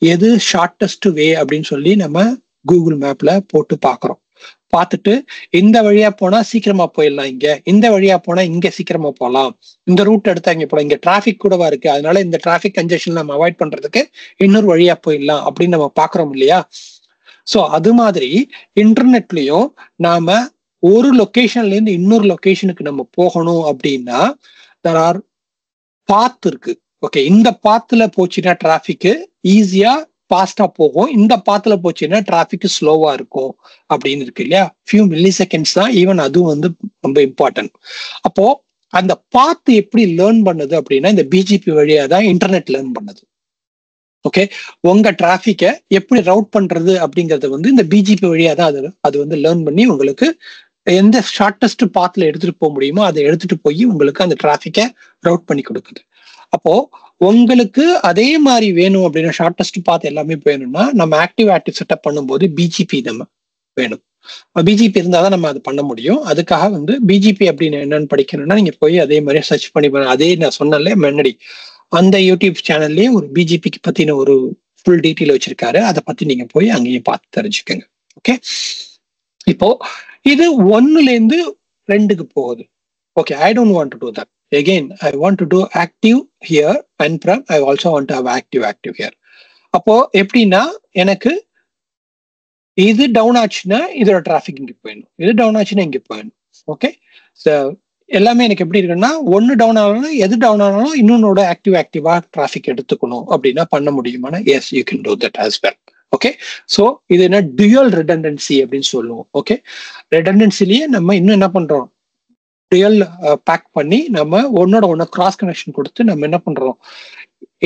Speaker 1: எது ஷார்டஸ்ட் வே அப்படின்னு சொல்லி நம்ம கூகுள் மேப்ல போட்டு பாக்குறோம். பார்த்துட்டு இந்த வழியா போனா சீக்கிரமா போயிடலாம், இந்த வழியா போனா இங்க சீக்கிரமா போகலாம், இந்த ரூட் எடுத்தா இங்க போலாம், இங்க டிராபிக் கூடவா இருக்கு, அதனால இந்த டிராபிக் கன்ஜெக்ஷன் நம்ம அவாய்ட் பண்றதுக்கு இன்னொரு வழியா போயிடலாம் அப்படின்னு நம்ம பாக்குறோம் இல்லையா? சோ அது மாதிரி இன்டர்நெட்லயும் நாம ஒரு லொகேஷன்ல இருந்து இன்னொரு லொகேஷனுக்கு நம்ம போகணும் அப்படின்னா there are பாத் இருக்கு. ஓகே, இந்த பாத்துல போச்சுன்னா டிராபிக் ஈஸியா ஃபாஸ்டா போகும், இந்த பாத்துல போச்சுன்னா டிராபிக் ஸ்லோவா இருக்கும் அப்படின்னு இருக்கு இல்லையா? ஃபியூ மில்லி செகண்ட்ஸ் தான், ஈவன் அதுவும் வந்து ரொம்ப இம்பார்ட்டன்ட். அப்போ அந்த பாத்து எப்படி லேர்ன் பண்ணுது அப்படின்னா, இந்த பிஜிபி வழியா தான் இன்டர்நெட் லேர்ன் பண்ணுது. ஓகே, உங்க டிராபிக்கை எப்படி ரவுட் பண்றது அப்படிங்கறது வந்து இந்த பிஜிபி வழியா தான் அது வந்து லேர்ன் பண்ணி உங்களுக்கு எந்த ஷார்டஸ்ட் பாத்துல எடுத்துட்டு போக முடியுமோ அதை எடுத்துட்டு போய் உங்களுக்கு அந்த டிராபிக்கை ரவுட் பண்ணி கொடுக்குது. அப்போ உங்களுக்கு அதே மாதிரி வேணும் அப்படின்னா, ஷார்டஸ்ட் பாத் எல்லாமே வேணும்னா நம்ம ஆக்டிவ் செட்டப் பண்ணும்போது பிஜிபி நம்ம வேணும். பிஜிபி இருந்தாதான் நம்ம அது பண்ண முடியும். அதுக்காக வந்து பிஜிபி அப்படின்னு என்னன்னு படிக்கணும்னா நீங்க போய் அதே மாதிரி சர்ச் பண்ணி அதே நான் சொன்னல முன்னாடி அந்த யூடியூப் சேனல்லயே ஒரு பிஜிபிக்கு பத்தின ஒரு ஃபுல் டீட்டெயில் வச்சிருக்காரு, அதை பத்தி நீங்க போய் அங்கேயும் பார்த்து தெரிஞ்சுக்கோங்க. ஓகே, இப்போ இது 1ல இருந்து 2க்கு போகுது. Okay, I don't want to do that. Again, I want to do active here and from I also want to have active here. அப்போ எப்படின்னா, எனக்கு இது டவுன் ஆச்சுன்னா இதோட டிராபிக் இங்க போயிடணும், இது டவுன் ஆச்சுன்னா இங்க போயிடணும். ஓகே, எல்லாமே எனக்கு எப்படி இருக்குன்னா, ஒன்னு டவுன் ஆனாலும் எது டவுன் ஆனாலும் இன்னொன்னோட ஆக்டிவா டிராபிக் எடுத்துக்கணும் அப்படின்னா பண்ண முடியுமானா, yes you can do that as well. Okay, so இது என்ன டுயல் ரிடண்டன்சி அப்படின்னு சொல்லுவோம். ஓகே, ரிடண்டன்சிலேயே நம்ம இன்னும் என்ன பண்றோம், டுயல் பேக் பண்ணி நம்ம ஒன்னோட கிராஸ் கனெக்ஷன் கொடுத்து நம்ம என்ன பண்றோம்,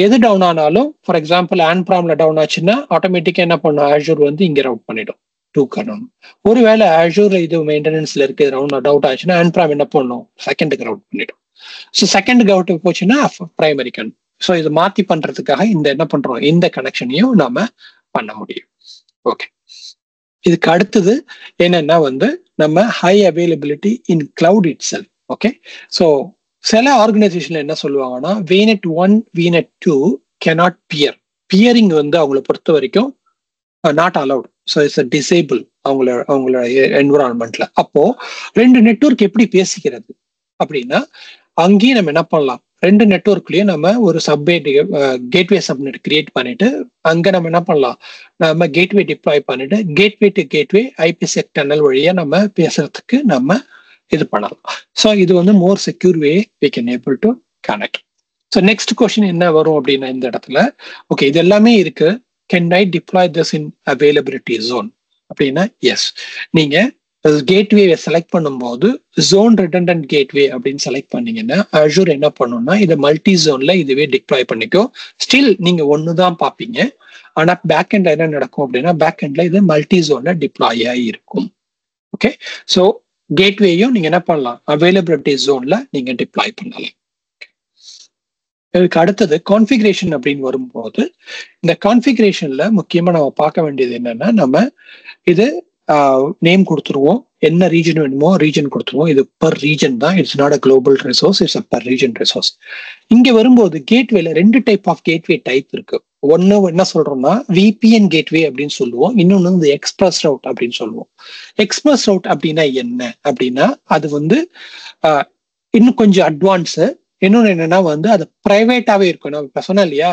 Speaker 1: எது டவுன் ஆனாலும் ஃபார் எக்ஸாம்பிள் ஆண்ட்ராம்ல டவுன் ஆச்சுன்னா ஆட்டோமேட்டிக்கா என்ன பண்ணும், ஆஷூர் வந்து இங்க ரவுட் பண்ணிடும் 2 கணும். ஒருவேளை ஆஷூர் இது மெயின்டெனன்ஸ்ல இருக்கு டவுட் ஆச்சுன்னா ஆண்ட்ராம் என்ன பண்ணும், செகண்டுக்கு ரவுட் பண்ணிடும். ஸோ செகண்டுக்கு அவுட் போச்சுன்னா பிரைமரி கன். ஸோ இது மாத்தி பண்றதுக்காக இந்த என்ன பண்றோம், இந்த கனெக்ஷனையும் நாம பண்ண முடியும். ஓகே, இதுக்கு அடுத்தது என்னன்னா வந்து நம்ம high availability in cloud it self. Okay, so சில ஆர்கனைசேஷன்ல என்ன சொல்லுவாங்கன்னா VNet 1 VNet 2 cannot peer. Bearing வந்து அவங்கள பொறுத்த வரைக்கும் not allowed. So it's a disable அவங்களோட என்விரான்மெண்ட்ல. அப்போ ரெண்டு நெட்வொர்க் எப்படி பேசிக்கிறது அப்படின்னா அங்கேயும் நம்ம என்ன பண்ணலாம், ரெண்டு நெட்வொர்க்லயும் நம்ம ஒரு கேட்வே சப்நெட் கிரியேட் பண்ணிட்டு அங்க நம்ம என்ன பண்ணலாம், நம்ம கேட்வே டிப்ளாய் பண்ணிட்டு gateway to gateway IPsec tunnel வழியா நம்ம பேசுறதுக்கு நம்ம இது பண்ணலாம். ஸோ இது வந்து more secure way we can able to connect. So next question என்ன வரும் அப்படின்னா இந்த இடத்துல, ஓகே இது எல்லாமே இருக்கு, can I deploy this in availability zone அப்படின்னா எஸ். நீங்க கேட்வே செலக்ட் பண்ணும்போது ஜோன் ரிடண்டன்ட் கேட்வே அப்படின்னு செலக்ட் பண்ணீங்கன்னா Azure என்ன பண்ணும்னா இதை மல்டி ஜோன்ல இதுவே டிப்ளாய் பண்ணிக்கோ. ஸ்டில் நீங்க ஒண்ணுதான் பார்ப்பீங்க, ஆனா பேக் எண்ட்ல என்ன நடக்கும் அப்படின்னா பேக் எண்ட்ல இது மல்டி ஜோன்ல டிப்ளாய் ஆகி இருக்கும். ஓகே, ஸோ கேட்வேயும் நீங்க என்ன பண்ணலாம், அவைலபிலிட்டி ஜோன்ல நீங்க டிப்ளாய் பண்ணலாம். இதுக்கு அடுத்தது கான்ஃபிகரேஷன் அப்படின்னு வரும்போது இந்த கான்ஃபிகரேஷன்ல முக்கியமா நம்ம பார்க்க வேண்டியது என்னன்னா நம்ம இது நேம் கொடுத்துருவோம், என்ன ரீஜன் வேணுமோ ரீஜன் கொடுத்துருவோம். இது பர் ரீஜன் தான், it's not a global resource, it's a per region resource. இங்க வரும்போது கேட்வேல ரெண்டு டைப் ஆஃப் கேட்வே டைப் இருக்கு. ஒன்னு என்ன சொல்றோம்னா VPN கேட்வே அப்படின்னு சொல்லுவோம், இன்னொன்னு வந்து எக்ஸ்பிரஸ் ரவுட் அப்படின்னு சொல்லுவோம். எக்ஸ்பிரஸ் ரவுட் அப்படின்னா என்ன அப்படின்னா அது வந்து இன்னும் கொஞ்சம் அட்வான்ஸ். இன்னொன்னு என்னன்னா வந்து அது பிரைவேட்டாவே இருக்கும். நான் இப்ப சொன்னேன் இல்லையா,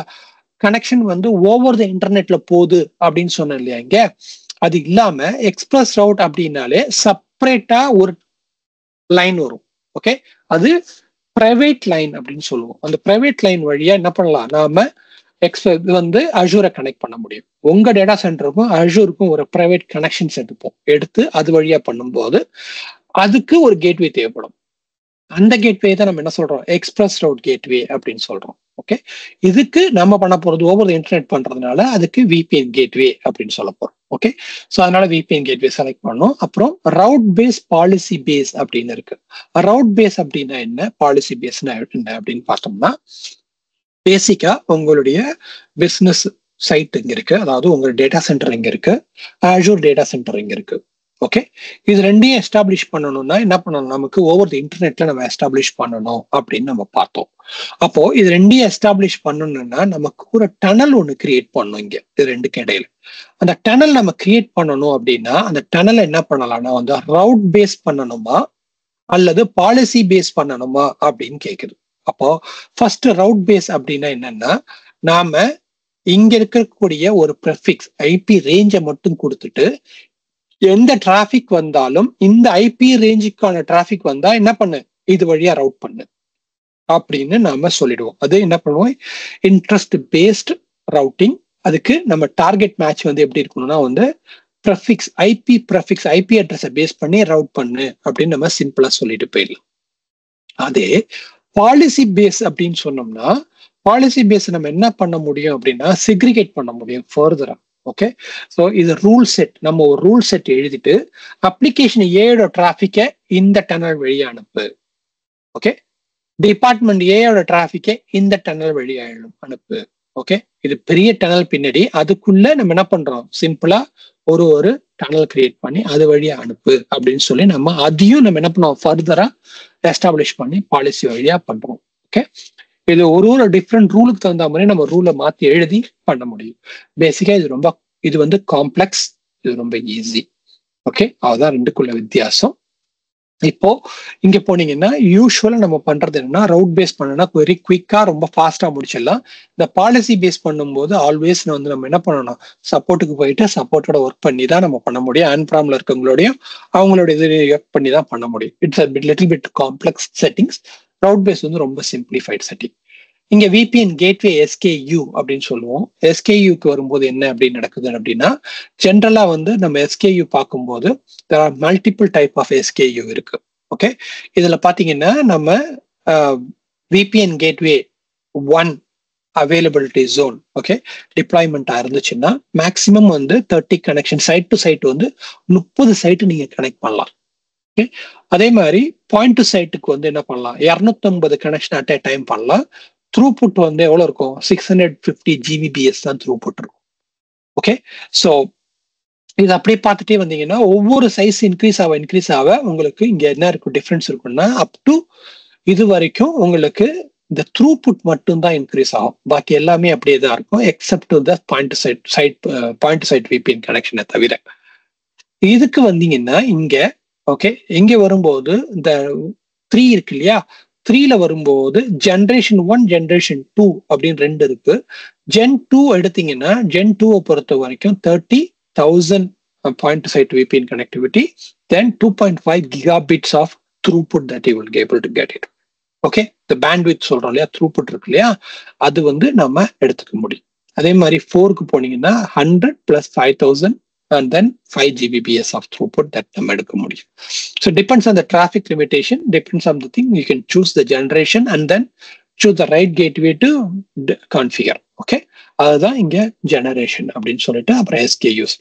Speaker 1: கனெக்ஷன் வந்து ஓவர் த இன்டர்நெட்ல போகுது அப்படின்னு சொன்னேன் இல்லையா, இங்க அது இல்லாம எக்ஸ்பிரஸ் ரவுட் அப்படின்னாலே செப்பரேட்டா ஒரு லைன் வரும். ஓகே, அது பிரைவேட் லைன் அப்படின்னு சொல்லுவோம். அந்த பிரைவேட் லைன் வழியா என்ன பண்ணலாம், நாம இது வந்து Azure கனெக்ட் பண்ண முடியும். உங்க டேட்டா சென்டருக்கும் Azureக்கும் ஒரு பிரைவேட் கனெக்ஷன்ஸ் எடுத்து அது வழியா பண்ணும்போது அதுக்கு ஒரு கேட்வே தேவைப்படும். அந்த கேட்வே தான் நம்ம என்ன சொல்றோம், எக்ஸ்பிரஸ் ரவுட் கேட்வே அப்படின்னு சொல்றோம். ஓகே, இதுக்கு நம்ம பண்ண போறது ஓவர் இன்டர்நெட் பண்றதுனால அதுக்கு VPN கேட்வே அப்படின்னு சொல்ல போறோம். ஓகே, ஸோ அதனால VPN கேட்வே செலக்ட் பண்ணோம். அப்புறம் ரவுட் பேஸ் பாலிசி பேஸ் அப்படின்னு இருக்கு. ரவுட் பேஸ் அப்படின்னா என்ன, பாலிசி பேஸ்னா என்ன அப்படின்னு பார்த்தோம்னா பேசிக்கா உங்களுடைய பிசினஸ் சைட் இங்க இருக்கு, அதாவது உங்க டேட்டா சென்டர் இங்க இருக்கு, Azure டேட்டா சென்டர் இங்க இருக்கு. ஓகே, இது ரெண்டையும் எஸ்டாப்ளிஷ் பண்ணணும்னா என்ன பண்ணணும், நமக்கு ஓவர் தி இன்டர்நெட்ல நம்ம எஸ்டாப்ளிஷ் பண்ணணும் அப்படின்னு நம்ம பார்த்தோம். அப்போ இது ரெண்டையும் எஸ்டாப்ளிஷ் பண்ணணும்னா நமக்கு ஒரு டனல் ஒன்று கிரியேட் பண்ணணும் இங்க இது ரெண்டுக்கு இடையில. அந்த டனல் நம்ம கிரியேட் பண்ணணும் அப்படின்னா அந்த டனல் என்ன பண்ணலாம்னா வந்து ரவுட் பேஸ் பண்ணணுமா அல்லது பாலிசி பேஸ் பண்ணணுமா அப்படின்னு கேக்குது. அப்போ ஃபர்ஸ்ட் ரவுட் பேஸ் அப்படின்னா என்னன்னா நாம இங்க இருக்கக்கூடிய ஒரு ப்ரெஃபிக்ஸ் IP ரேஞ்சை மட்டும் கொடுத்துட்டு எந்த டிராபிக் வந்தாலும் இந்த IP ரேஞ்சுக்கான டிராபிக் வந்தா என்ன பண்ணு, இது வழியா ரவுட் பண்ணு அப்படின்னு நாம சொல்லிடுவோம். அது என்ன பண்ணுவோம், இன்ட்ரெஸ்ட் பேஸ்ட் ரவுட்டிங். அதுக்கு நம்ம டார்கெட் மேட்ச் வந்து எப்படி இருக்கணும்னா வந்து ப்ரெஃபிக்ஸ் IP அட்ரஸை பேஸ் பண்ணி ரவுட் பண்ணு அப்படின்னு நம்ம சிம்பிளா சொல்லிட்டு போயிடலாம். அதே பாலிசி பேஸ் அப்படின்னு சொன்னோம்னா பாலிசி பேஸ் நம்ம என்ன பண்ண முடியும் அப்படின்னா செக்ரிகேட் பண்ண முடியும் ஃபர்தரா. ஓகே, ஸோ இது ரூல் செட், நம்ம ஒரு ரூல் செட் எழுதிட்டு அப்ளிகேஷன் ஏயோட டிராபிக்கை இந்த டனல் வழியா அனுப்பு. ஓகே, டிபார்ட்மெண்ட் ஏயோட டிராபிக்கை இந்த டனல் வழியா அனுப்பு. ஓகே, இது பெரிய டனல் பின்னாடி அதுக்குள்ள நம்ம என்ன பண்றோம், சிம்பிளா ஒரு டனல் கிரியேட் பண்ணி அது வழியா அனுப்பு அப்படின்னு சொல்லி நம்ம அதையும் நம்ம என்ன பண்ணோம் ஃபர்தரா எஸ்டாப்ளிஷ் பண்ணி பாலிசி வழியா பண்றோம். ஓகே, இது ஒரு டிஃப்ரெண்ட் ரூலுக்கு தகுந்த மாதிரி நம்ம ரூலை மாத்தி எழுதி பண்ண முடியும். பேசிக்கா இது வந்து காம்ப்ளெக்ஸ், இது ரொம்ப ஈஸி. ஓகே, அதுதான் ரெண்டுக்குள்ள வித்தியாசம். இப்போ இங்க போனீங்கன்னா யூஸ்வலா நம்ம பண்றது என்னன்னா ரவுட் பேஸ் பண்ணனா வெரி குயிக்கா ரொம்ப ஃபாஸ்டா முடிச்சிடலாம். இந்த பாலிசி பேஸ் பண்ணும்போது ஆல்வேஸ் வந்து நம்ம என்ன பண்ணணும், சப்போர்ட்டுக்கு போயிட்டு சப்போர்ட்டோட ஒர்க் பண்ணி தான் நம்ம பண்ண முடியும். அன்பிராம்ல இருக்கவங்களோடையும் அவங்களோட இது ஒர்க் பண்ணி தான் பண்ண முடியும். It's little bit complex settings. Route base வந்து ரொம்ப சிம்பிளிஃபைட் செட்டிங். இங்க VPN கேட்வே SKU அப்படின்னு சொல்லுவோம். SKUக்கு வரும்போது என்ன அப்படின்னு நடக்குது அப்படின்னா ஜென்ரலா வந்து நம்ம SKU பார்க்கும்போது there are multiple type of SKU இருக்கு. ஓகே, இதுல பாத்தீங்கன்னா நம்ம VPN gateway 1 availability zone okay டிப்ளாய்மெண்டா இருந்துச்சுன்னா மேக்சிமம் வந்து 30 கனெக்ஷன் சைட் டு சைட் வந்து 30 சைட்டு நீங்க கனெக்ட் பண்ணலாம். ஓகே, அதே மாதிரி பாயிண்ட் டு சைட்டுக்கு வந்து என்ன பண்ணலாம், 250 கனெக்ஷன் அட் ஏ டைம் பண்ணலாம். த்ரூபுட் வந்து எவ்வளவு இருக்கும், 650 GBps தான் த்ரூபுட் இருக்கும். ஓகே, ஸோ இது அப்படியே பார்த்துட்டே வந்தீங்கன்னா ஒவ்வொரு சைஸ் இன்க்ரீஸ் ஆக உங்களுக்கு இங்க என்ன இருக்கும் டிஃபரன்ஸ் இருக்குன்னா அப் டு இது வரைக்கும் உங்களுக்கு இந்த த்ரூபுட் மட்டும் தான் இன்க்ரீஸ் ஆகும். பாக்கி எல்லாமே அப்படியே தான் இருக்கும் except the point site VPN கனெக்ஷனை தவிர. இதுக்கு வந்தீங்கன்னா இங்க ஓகே இங்க வரும்போது இந்த 3 இருக்கு இல்லையா, 3ல வரும்போது ஜென்ரேஷன் 1 ஜென்ரேஷன் 2 அப்படின்னு 2 இருக்கு. ஜென் 2 எடுத்தீங்கன்னா ஜென் 2 பொறுத்த வரைக்கும் 30,000 point to site VPN connectivity, then 2.5 gigabits of throughput that you will be able to get it. Okay, இந்த பேண்ட்வித் சொல்றோம் இல்லையா, த்ரூபுட் இருக்கு இல்லையா, அது வந்து நம்ம எடுத்துக்க முடியும். அதே மாதிரி 4க்கு போனீங்கன்னா 100 plus 5,000 and then 5 Gbps of throughput that நம்ம எடுக்க முடியும். So depends on the traffic limitation, depends on the thing, you can choose the generation and then choose the right gateway to configure. Okay, அதுதான் இங்க generation அப்படின்னு சொல்லிட்டு அப்புறம் SKUs.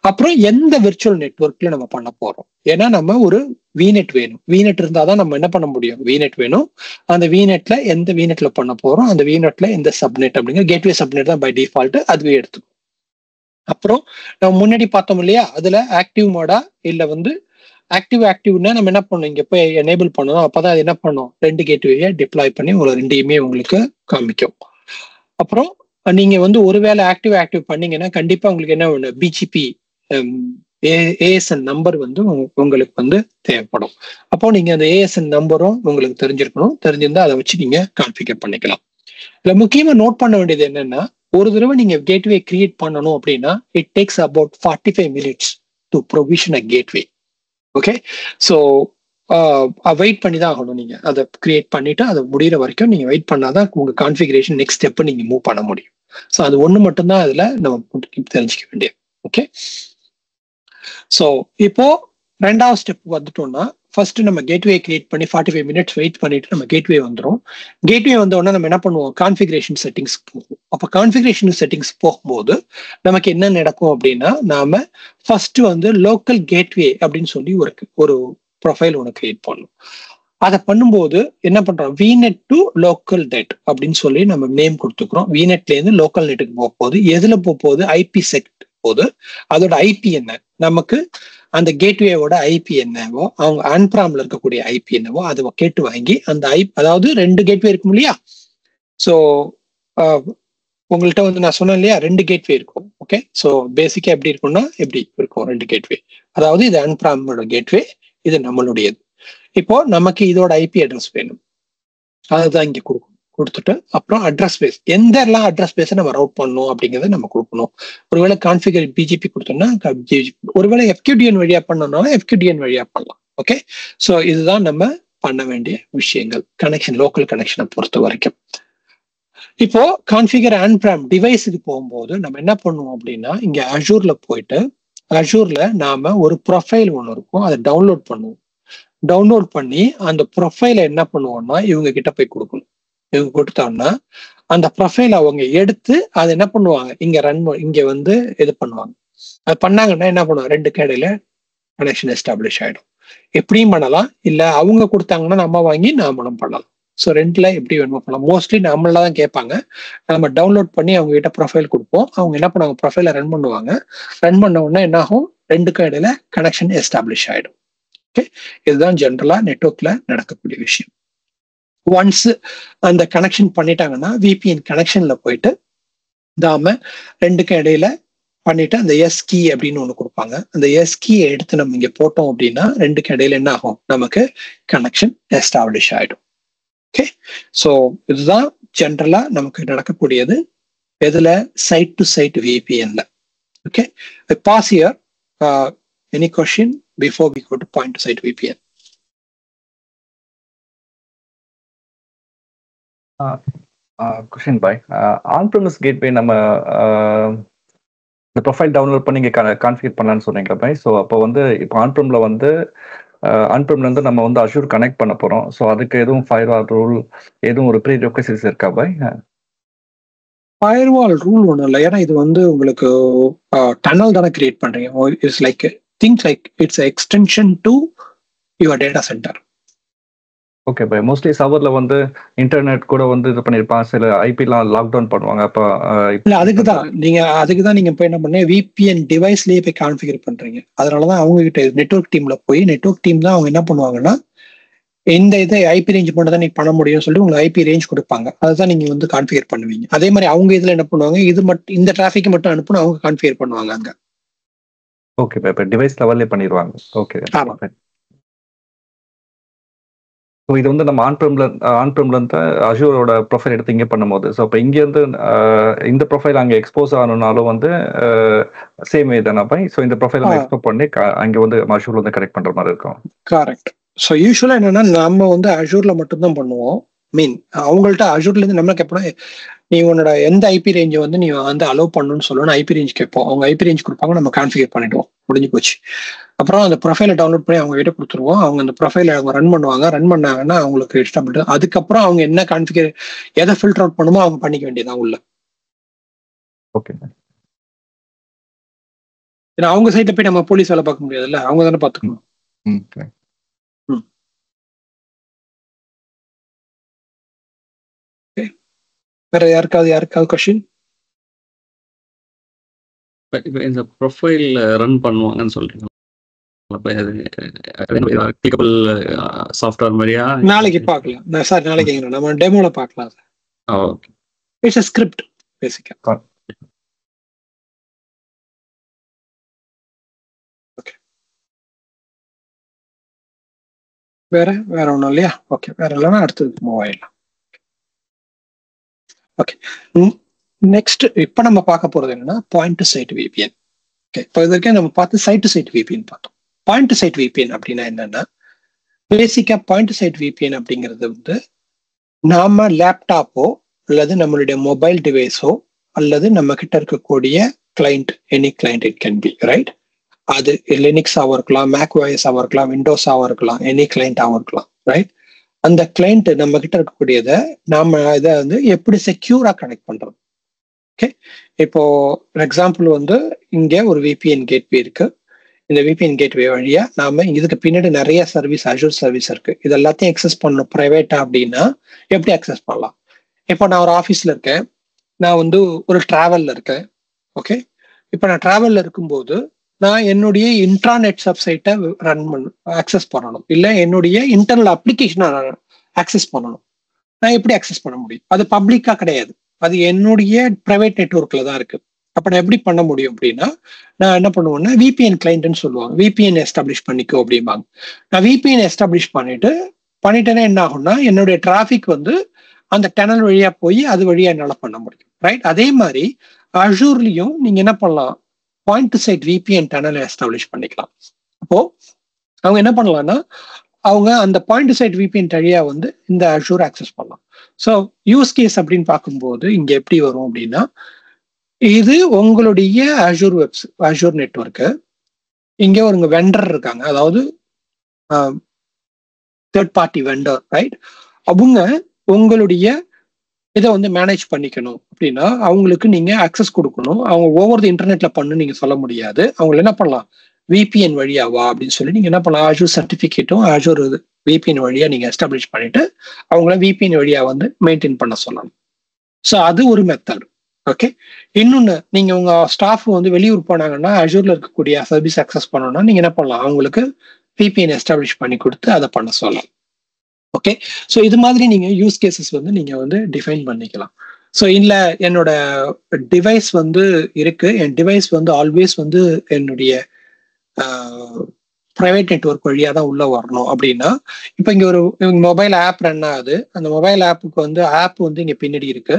Speaker 1: அப்புறம் எந்த விர்ச்சுவல் நெட்வொர்க்ல நம்ம பண்ண போறோம், ஏன்னா நம்ம ஒரு விநெட் வேணும். விநெட் இருந்தாதான் நம்ம என்ன பண்ண முடியும், விநெட் வேணும். அந்த விநெட்ல எந்த விநெட்ல பண்ண போறோம், அந்த விநெட்ல எந்த சப்நெட் அப்படிங்கிற கேட்வே சப்நெட் தான் பை டிஃபால்ட் அதுவே எடுத்துக்கும். அப்புறம் நம்ம முன்னாடி பார்த்தோம் இல்லையா, அதுல ஆக்டிவ் மோடா இல்ல வந்து ஆக்டிவ்னா நம்ம என்ன பண்ணணும், இங்க போய் எனேபிள் பண்ணணும். அப்பதான் அது என்ன பண்ணும், 2 கேட்வேயை டிப்ளாய் பண்ணி உங்களுக்கு 2யுமே உங்களுக்கு காமிக்கும். அப்புறம் நீங்க வந்து ஒருவேளை ஆக்டிவ் பண்ணீங்கன்னா கண்டிப்பா உங்களுக்கு என்ன வேணும், பிஜிபி ஏஎஸ்என் நம்பர் வந்து உங்களுக்கு வந்து தேவைப்படும். அப்போ நீங்க அந்த ஏஎஸ்என் நம்பரும் உங்களுக்கு தெரிஞ்சிருக்கணும். தெரிஞ்சிருந்தா அதை வச்சு நீங்க கான்ஃபிகர் பண்ணிக்கலாம். இதுல முக்கியமா நோட் பண்ண வேண்டியது என்னன்னா, ஒரு தடவை நீங்க கேட்வே கிரியேட் பண்ணணும் அப்படின்னா it takes about 45 minutes to provision a gateway. Okay, so wait பண்ணி தான் ஆகணும். நீங்க அதை கிரியேட் பண்ணிட்டு அதை முடிகிற வரைக்கும் நீங்க வெயிட் பண்ணாதான் உங்க கான்ஃபிகரேஷன் நெக்ஸ்ட் ஸ்டெப் நீங்க மூவ் பண்ண முடியும். ஸோ அது ஒண்ணு மட்டும்தான் அதுல நம்ம தெரிஞ்சுக்க வேண்டியது. ஓகே, ஸோ இப்போ 2வது ஸ்டெப் வந்துட்டோம்னா, ஃபர்ஸ்ட் நம்ம கேட்வே கிரியேட் பண்ணி 45 minutes வெயிட் பண்ணிட்டு நம்ம கேட்வே வந்துடும். கேட்வே வந்தோடனே நம்ம என்ன பண்ணுவோம், கான்ஃபிகரேஷன் செட்டிங்ஸ் போகும். அப்போ கான்ஃபிகரேஷன் செட்டிங்ஸ் போகும்போது நமக்கு என்ன நடக்கும் அப்படின்னா, நாம ஃபர்ஸ்ட் வந்து லோக்கல் கேட்வே அப்படின்னு சொல்லி ஒரு ப்ரொஃபைல் ஒன்று கிரியேட் பண்ணணும். அதை பண்ணும்போது என்ன பண்றோம், விநெட் டு லோக்கல் நெட் அப்படின்னு சொல்லி நம்ம நேம் கொடுத்துக்கிறோம். விநெட்ல இருந்து லோக்கல் நெட்டுக்கு போக போகுது. எதுல போகுது, ஐபி செட் போகுது. அதோட ஐபி என்ன, நமக்கு அந்த கேட்வேவோட ஐபி என்னவோ, அவங்க ஆன்பிராம்ல இருக்கக்கூடிய ஐபி என்னவோ அதை கேட்டு வாங்கி அந்த அதாவது 2 கேட்வே இருக்கும் இல்லையா. ஸோ உங்கள்கிட்ட வந்து நான் சொன்னேன் இல்லையா, 2 கேட்வே இருக்கும். ஓகே, ஸோ பேசிக்கா எப்படி இருக்கும்னா எப்படி இருக்கும், 2 கேட்வே. அதாவது இது ஆன்பிராமோட கேட்வே, இது நம்மளுடையது. இப்போ நமக்கு இதோட ஐபி அட்ரஸ் வேணும், அதுதான் இங்க கொடுத்துட்டு அப்புறம் அட்ரஸ் பேஸ், எந்த எல்லாம் அட்ரஸ் பேஸை நம்ம ரவுட் பண்ணணும் அப்படிங்கிறத நம்ம கொடுக்கணும். ஒருவேளை கான்ஃபிகர் பிஜிபி கொடுத்தோம்னா ஒருவேளை எஃப்கியூடிஎன் வழியா பண்ணோம்னாலும் எஃப்கியூடிஎன் வழியா பண்ணலாம். ஓகே, ஸோ இதுதான் நம்ம பண்ண வேண்டிய விஷயங்கள் கனெக்ஷன், லோக்கல் கனெக்ஷனை பொறுத்த வரைக்கும். இப்போ கான்ஃபிகர் ஆன்பிராம் டிவைஸுக்கு போகும்போது நம்ம என்ன பண்ணுவோம் அப்படின்னா, இங்க அஷூர்ல போயிட்டு அஷூர்ல நாம ஒரு ப்ரொஃபைல் ஒன்று இருக்கும், அதை டவுன்லோட் பண்ணுவோம். டவுன்லோட் பண்ணி அந்த ப்ரொஃபைலை என்ன பண்ணுவோம்னா இவங்க கிட்ட போய் கொடுக்கணும். இவங்க கொடுத்தோம்னா அந்த ப்ரொஃபைல் அவங்க எடுத்து அதை என்ன பண்ணுவாங்க, இங்க வந்து இது பண்ணுவாங்க. அது பண்ணாங்கன்னா என்ன பண்ணுவாங்க, 2க்கு இடையில கனெக்ஷன் எஸ்டாப்ளிஷ் ஆயிடும். எப்படியும் பண்ணலாம், இல்ல அவங்க கொடுத்தாங்கன்னா நம்ம வாங்கி நாமளும் பண்ணலாம். ஸோ 2ல எப்படி வேணுமோ பண்ணலாம். மோஸ்ட்லி நம்மள தான் கேட்பாங்க. நம்ம டவுன்லோட் பண்ணி அவங்க கிட்ட ப்ரொஃபைல் கொடுப்போம். அவங்க என்ன பண்ணுவாங்க, ப்ரொஃபைலை ரன் பண்ணுவாங்க. ரன் பண்ண உடனே என்ன ஆகும், 2க்கும் இடையில கனெக்ஷன் எஸ்டாப்ளிஷ் ஆயிடும். ஓகே, இதுதான் ஜென்ரலா நெட்வொர்க்ல நடக்கக்கூடிய விஷயம். ஒன்ஸ் அந்த கனெக்ஷன் பண்ணிட்டாங்கன்னா விபிஎன் கனெக்ஷன்ல போயிட்டு நாம 2க்கும் இடையில பண்ணிட்டு அந்த எஸ் கீ அப்படின்னு ஒண்ணு கொடுப்பாங்க. அந்த எஸ் கீயை எடுத்து நம்ம இங்க போட்டோம் அப்படின்னா 2க்கும் இடையில என்ன ஆகும், நமக்கு கனெக்ஷன் எஸ்டாப்ளிஷ் ஆயிடும். ஓகே, ஸோ இதுதான் ஜென்ரலா நமக்கு நடக்கக்கூடியது எதுல, சைட் டு சைட் விபிஎன்ல. Okay, pause here. Any question before we go to point to site VPN?
Speaker 2: Question by on-premise gateway நம்ம இந்த ப்ரொஃபைல் டவுன்லோட் பண்ணி இங்கே கான்ஃபிகர் பண்ணலான்னு சொன்னீங்களா பாய். ஸோ அப்போ வந்து இப்போ ஆன்பிரம்ல வந்து ஆன்பிரம்லேருந்து நம்ம வந்து அஷூர் கனெக்ட் பண்ண போகிறோம். ஸோ அதுக்கு எதுவும் ஃபயர்வால் ரூல் எதுவும் ஒரு ப்ரீ ரெக்வசிட்ஸ் இருக்கா பாய்?
Speaker 1: ஃபயர்வால் ரூல் ஒன்றும் இல்லை, ஏன்னா இது வந்து உங்களுக்கு டனல் தானே கிரியேட் பண்றீங்க. It's like things like it's an extension to your data center.
Speaker 2: Okay bye. Mostly சர்வர்ல வந்து இன்டர்நெட் கூட வந்து இது பண்ணிருப்பான், சில ஐபிலாம் லாக்டவுன் பண்ணுவாங்க. அப்ப
Speaker 1: இல்ல அதுக்கு தான் நீங்க போய் என்ன பண்ண VPN டிவைஸ்லயே போய் கான்ஃபிகர் பண்றீங்க. அதனாலதான் அவங்க கிட்ட நெட்வொர்க் டீம்ல போய் நெட்வொர்க் டீம் தான் அவங்க என்ன பண்ணுவாங்கன்னா இந்த இதை ஐபி ரேஞ்ச் மட்டும் தான் நீங்க பண்ண முடியும்னு சொல்லி உங்களுக்கு ஐபி ரேஞ்ச் கொடுப்பாங்க. அதுதான் நீங்க வந்து கான்ஃபிகர் பண்ணுவீங்க. அதே மாதிரி அவங்க இதுல என்ன பண்ணுவாங்க, இது மட்டும் இந்த டிராஃபிக் மட்டும் அனுப்பணும் அவங்க கான்ஃபிகர் பண்ணுவாங்க அங்க.
Speaker 2: Okay bye. டிவைஸ் லெவல்லே பண்ணிடுவாங்க. ஓகே.
Speaker 1: ஆமா.
Speaker 2: ஸோ இது வந்து நம்ம ஆன்பிரம்ல இருந்து அஷூரோட ப்ரொஃபைல் எடுத்து இங்கே பண்ணும்போது, ஸோ இப்போ இங்கேருந்து இந்த ப்ரொஃபைல் அங்கே எக்ஸ்போஸ் ஆகணும்னாலும் வந்து சேம் வே தானே பை. ஸோ இந்த ப்ரொஃபைல் நம்ம எக்ஸ்போர்ட் பண்ணி அங்கே வந்து அஷூர்ல வந்து கனெக்ட் பண்ற மாதிரி இருக்கும்.
Speaker 1: கரெக்ட். ஸோ யூஸ்வலா என்னன்னா நம்ம வந்து அஷூர்ல மட்டும்தான் பண்ணுவோம். மீன் அவங்கள்ட்ட அஷூர்ல இருந்து நம்மளுக்கு எப்படின்னா நீ உன்னோட எந்த ஐபி ரேஞ்சை வந்து நீ வந்து அலோவ் பண்ணணும்னு சொல்லணும் ஐபி ரேஞ்ச் கேட்போம். அவங்க ஐபி ரேஞ்ச் கொடுப்பாங்க, நம்ம கான்ஃபிகர் பண்ணிடுவோம், முடிஞ்சு போச்சு. அப்புறம் அந்த ப்ரொஃபைலை டவுன்லோட் பண்ணி அவங்க கிட்ட கொடுத்துருவோம். அவங்க அந்த ப்ரொஃபைலை அவங்க ரன் பண்ணுவாங்க. ரன் பண்ணாங்கன்னா அவங்களுக்கு இஷ்டப்பட்டு அதுக்கப்புறம் அவங்க என்ன கான்ஃபிகர் எதை ஃபில்டர் அவுட் பண்ணுமோ அவங்க பண்ணிக்க வேண்டியதான் உள்ள.
Speaker 2: ஓகே.
Speaker 1: ஏன்னா அவங்க சைட்ல போய் நம்ம போலீஸ் வேலை பார்க்க முடியாதுல்ல, அவங்க தானே பார்த்துக்கணும். வேற யாருக்காவது கொஸ்டின்?
Speaker 3: இப்போ இந்த ப்ரொஃபைல் ரன் பண்ணுவாங்கன்னு சொல்றீங்க, சாஃப்ட்வேர் மாதிரியா?
Speaker 1: நாளைக்கு பார்க்கலாம் சார், நாளைக்கு நம்ம டெமோல பார்க்கலாம் sir.
Speaker 3: Okay.
Speaker 1: It's a script பேசிக்கா. ஓகே. வேற ஒன்றும் இல்லையா? ஓகே. வேற இல்லைன்னா அடுத்தது மூவ் ஆயிடலாம். ஓகே. நெக்ஸ்ட் இப்போ நம்ம பார்க்க போறது என்னன்னா point to site VPN. Okay. இப்போ இதற்கே நம்ம பார்த்து சைட் டு சைட் VPN பார்த்தோம். பாயிண்ட் டு சைட் VPN அப்படின்னா என்னன்னா பேசிக்கா பாயிண்ட் டு சைட் VPN அப்படிங்கிறது வந்து நாம லேப்டாப்போ அல்லது நம்மளுடைய மொபைல் டிவைஸோ அல்லது நம்ம கிட்ட இருக்கக்கூடிய client, any client it can be right. அது லினக்ஸாகவும் இருக்கலாம், மேக் OS ஆகவும் இருக்கலாம், விண்டோஸாகவும் இருக்கலாம், எனி கிளைண்டாகவும் இருக்கலாம் ரைட். அந்த கிளைண்ட் நம்ம கிட்ட இருக்கக்கூடியதை நாம இதை வந்து எப்படி செக்யூரா கனெக்ட் பண்றது. ஓகே. இப்போ ஃபார் எக்ஸாம்பிள் வந்து இங்கே ஒரு VPN கேட்வே இருக்கு. இந்த VPN கேட்வே வழியா நாம இதுக்கு பின்னாடி நிறைய சர்வீஸ், அஷூர் சர்வீஸ் இருக்கு. இது எல்லாத்தையும் அக்சஸ் பண்ணணும் பிரைவேட்டா அப்படின்னா எப்படி அக்சஸ் பண்ணலாம்? இப்போ நான் ஒரு ஆஃபீஸ்ல இருக்கேன், நான் வந்து ஒரு டிராவல்ல இருக்கேன். ஓகே. இப்போ நான் டிராவல்ல இருக்கும்போது நான் என்னுடைய இன்ட்ராநெட் வெப்சைட்டை அக்சஸ் பண்ணணும், இல்லை என்னுடைய இன்டர்னல் அப்ளிகேஷனை அக்சஸ் பண்ணணும். நான் எப்படி அக்சஸ் பண்ண முடியும்? அது பப்ளிக்கா கிடையாது, அது என்னுடைய பிரைவேட் நெட்வொர்க்ல தான் இருக்கு. அப்ப நான் எப்படி பண்ண முடியும் அப்படின்னா நான் என்ன பண்ணுவேன்னா VPN கிளைண்ட்னு சொல்லுவாங்க, VPN எஸ்டாப்ளிஷ் பண்ணிக்கோ அப்படிம்பாங்க. நான் VPN எஸ்டாப்ளிஷ் பண்ணிட்டேன்னா என்ன ஆகும்னா என்னுடைய டிராஃபிக் வந்து அந்த டனல் வழியா போய் அது வழியா என்னால பண்ண முடியும் ரைட். அதே மாதிரி அஷூர்லயும் நீங்க என்ன பண்ணலாம், point to site VPN tunnel establish பண்ணிக்கலாம். அப்போ அவங்க என்ன பண்ணலாம்னா அவங்க அந்த பாயிண்ட் டு சைட் VPN வழியா வந்து இந்த அஷூர் ஆக்சஸ் பண்ணலாம். ஸோ யூஸ் கேஸ் அப்படின்னு பார்க்கும்போது இங்க எப்படி வரும் அப்படின்னா இது உங்களுடைய அஷூர் நெட்வொர்க்கு. இங்க ஒரு வெண்டர் இருக்காங்க, அதாவது தேர்ட் பார்ட்டி வெண்டர் ரைட். அவங்க உங்களுடைய இதை வந்து மேனேஜ் பண்ணிக்கணும் அப்படின்னா அவங்களுக்கு நீங்க அக்சஸ் கொடுக்கணும். அவங்க ஓவர் தி இன்டர்நெட்ல பண்ணு நீங்க சொல்ல முடியாது. அவங்க என்ன பண்ணலாம், VPN வழியாவா அப்படின்னு சொல்லி நீங்க என்ன பண்ணலாம், அஷூர் சர்டிபிகேட்டும் அஷூர் VPN வழியா நீங்க எஸ்டாப்ளிஷ் பண்ணிட்டு அவங்கள VPN வழியா வந்து மெயின்டைன் பண்ண சொல்லணும். ஸோ அது ஒரு மெத்தட். ஓகே. இன்னொன்னு, நீங்க உங்க ஸ்டாஃப் வந்து வெளியூர் போனாங்கன்னா அஷூர்ல இருக்கக்கூடிய சர்வீஸ் அக்சஸ் பண்ணணும்னா நீங்க என்ன பண்ணலாம், அவங்களுக்கு VPN எஸ்டாப்ளிஷ் பண்ணி கொடுத்து அதை பண்ண சொல்லலாம். ஓகே. ஸோ இது மாதிரி நீங்க யூஸ் கேசஸ் வந்து நீங்க வந்து டிஃபைன் பண்ணிக்கலாம். ஸோ இல்ல என்னோட டிவைஸ் வந்து இருக்கு, என் டிவைஸ் வந்து ஆல்வேஸ் வந்து என்னுடைய பிரைவேட் நெட்வொர்க் வழியா தான் உள்ள வரணும் அப்படின்னா இப்போ இங்க ஒரு மொபைல் ஆப் ரன் ஆகுது. அந்த மொபைல் ஆப்புக்கு வந்து ஆப் வந்து இங்க பின்னாடி இருக்கு,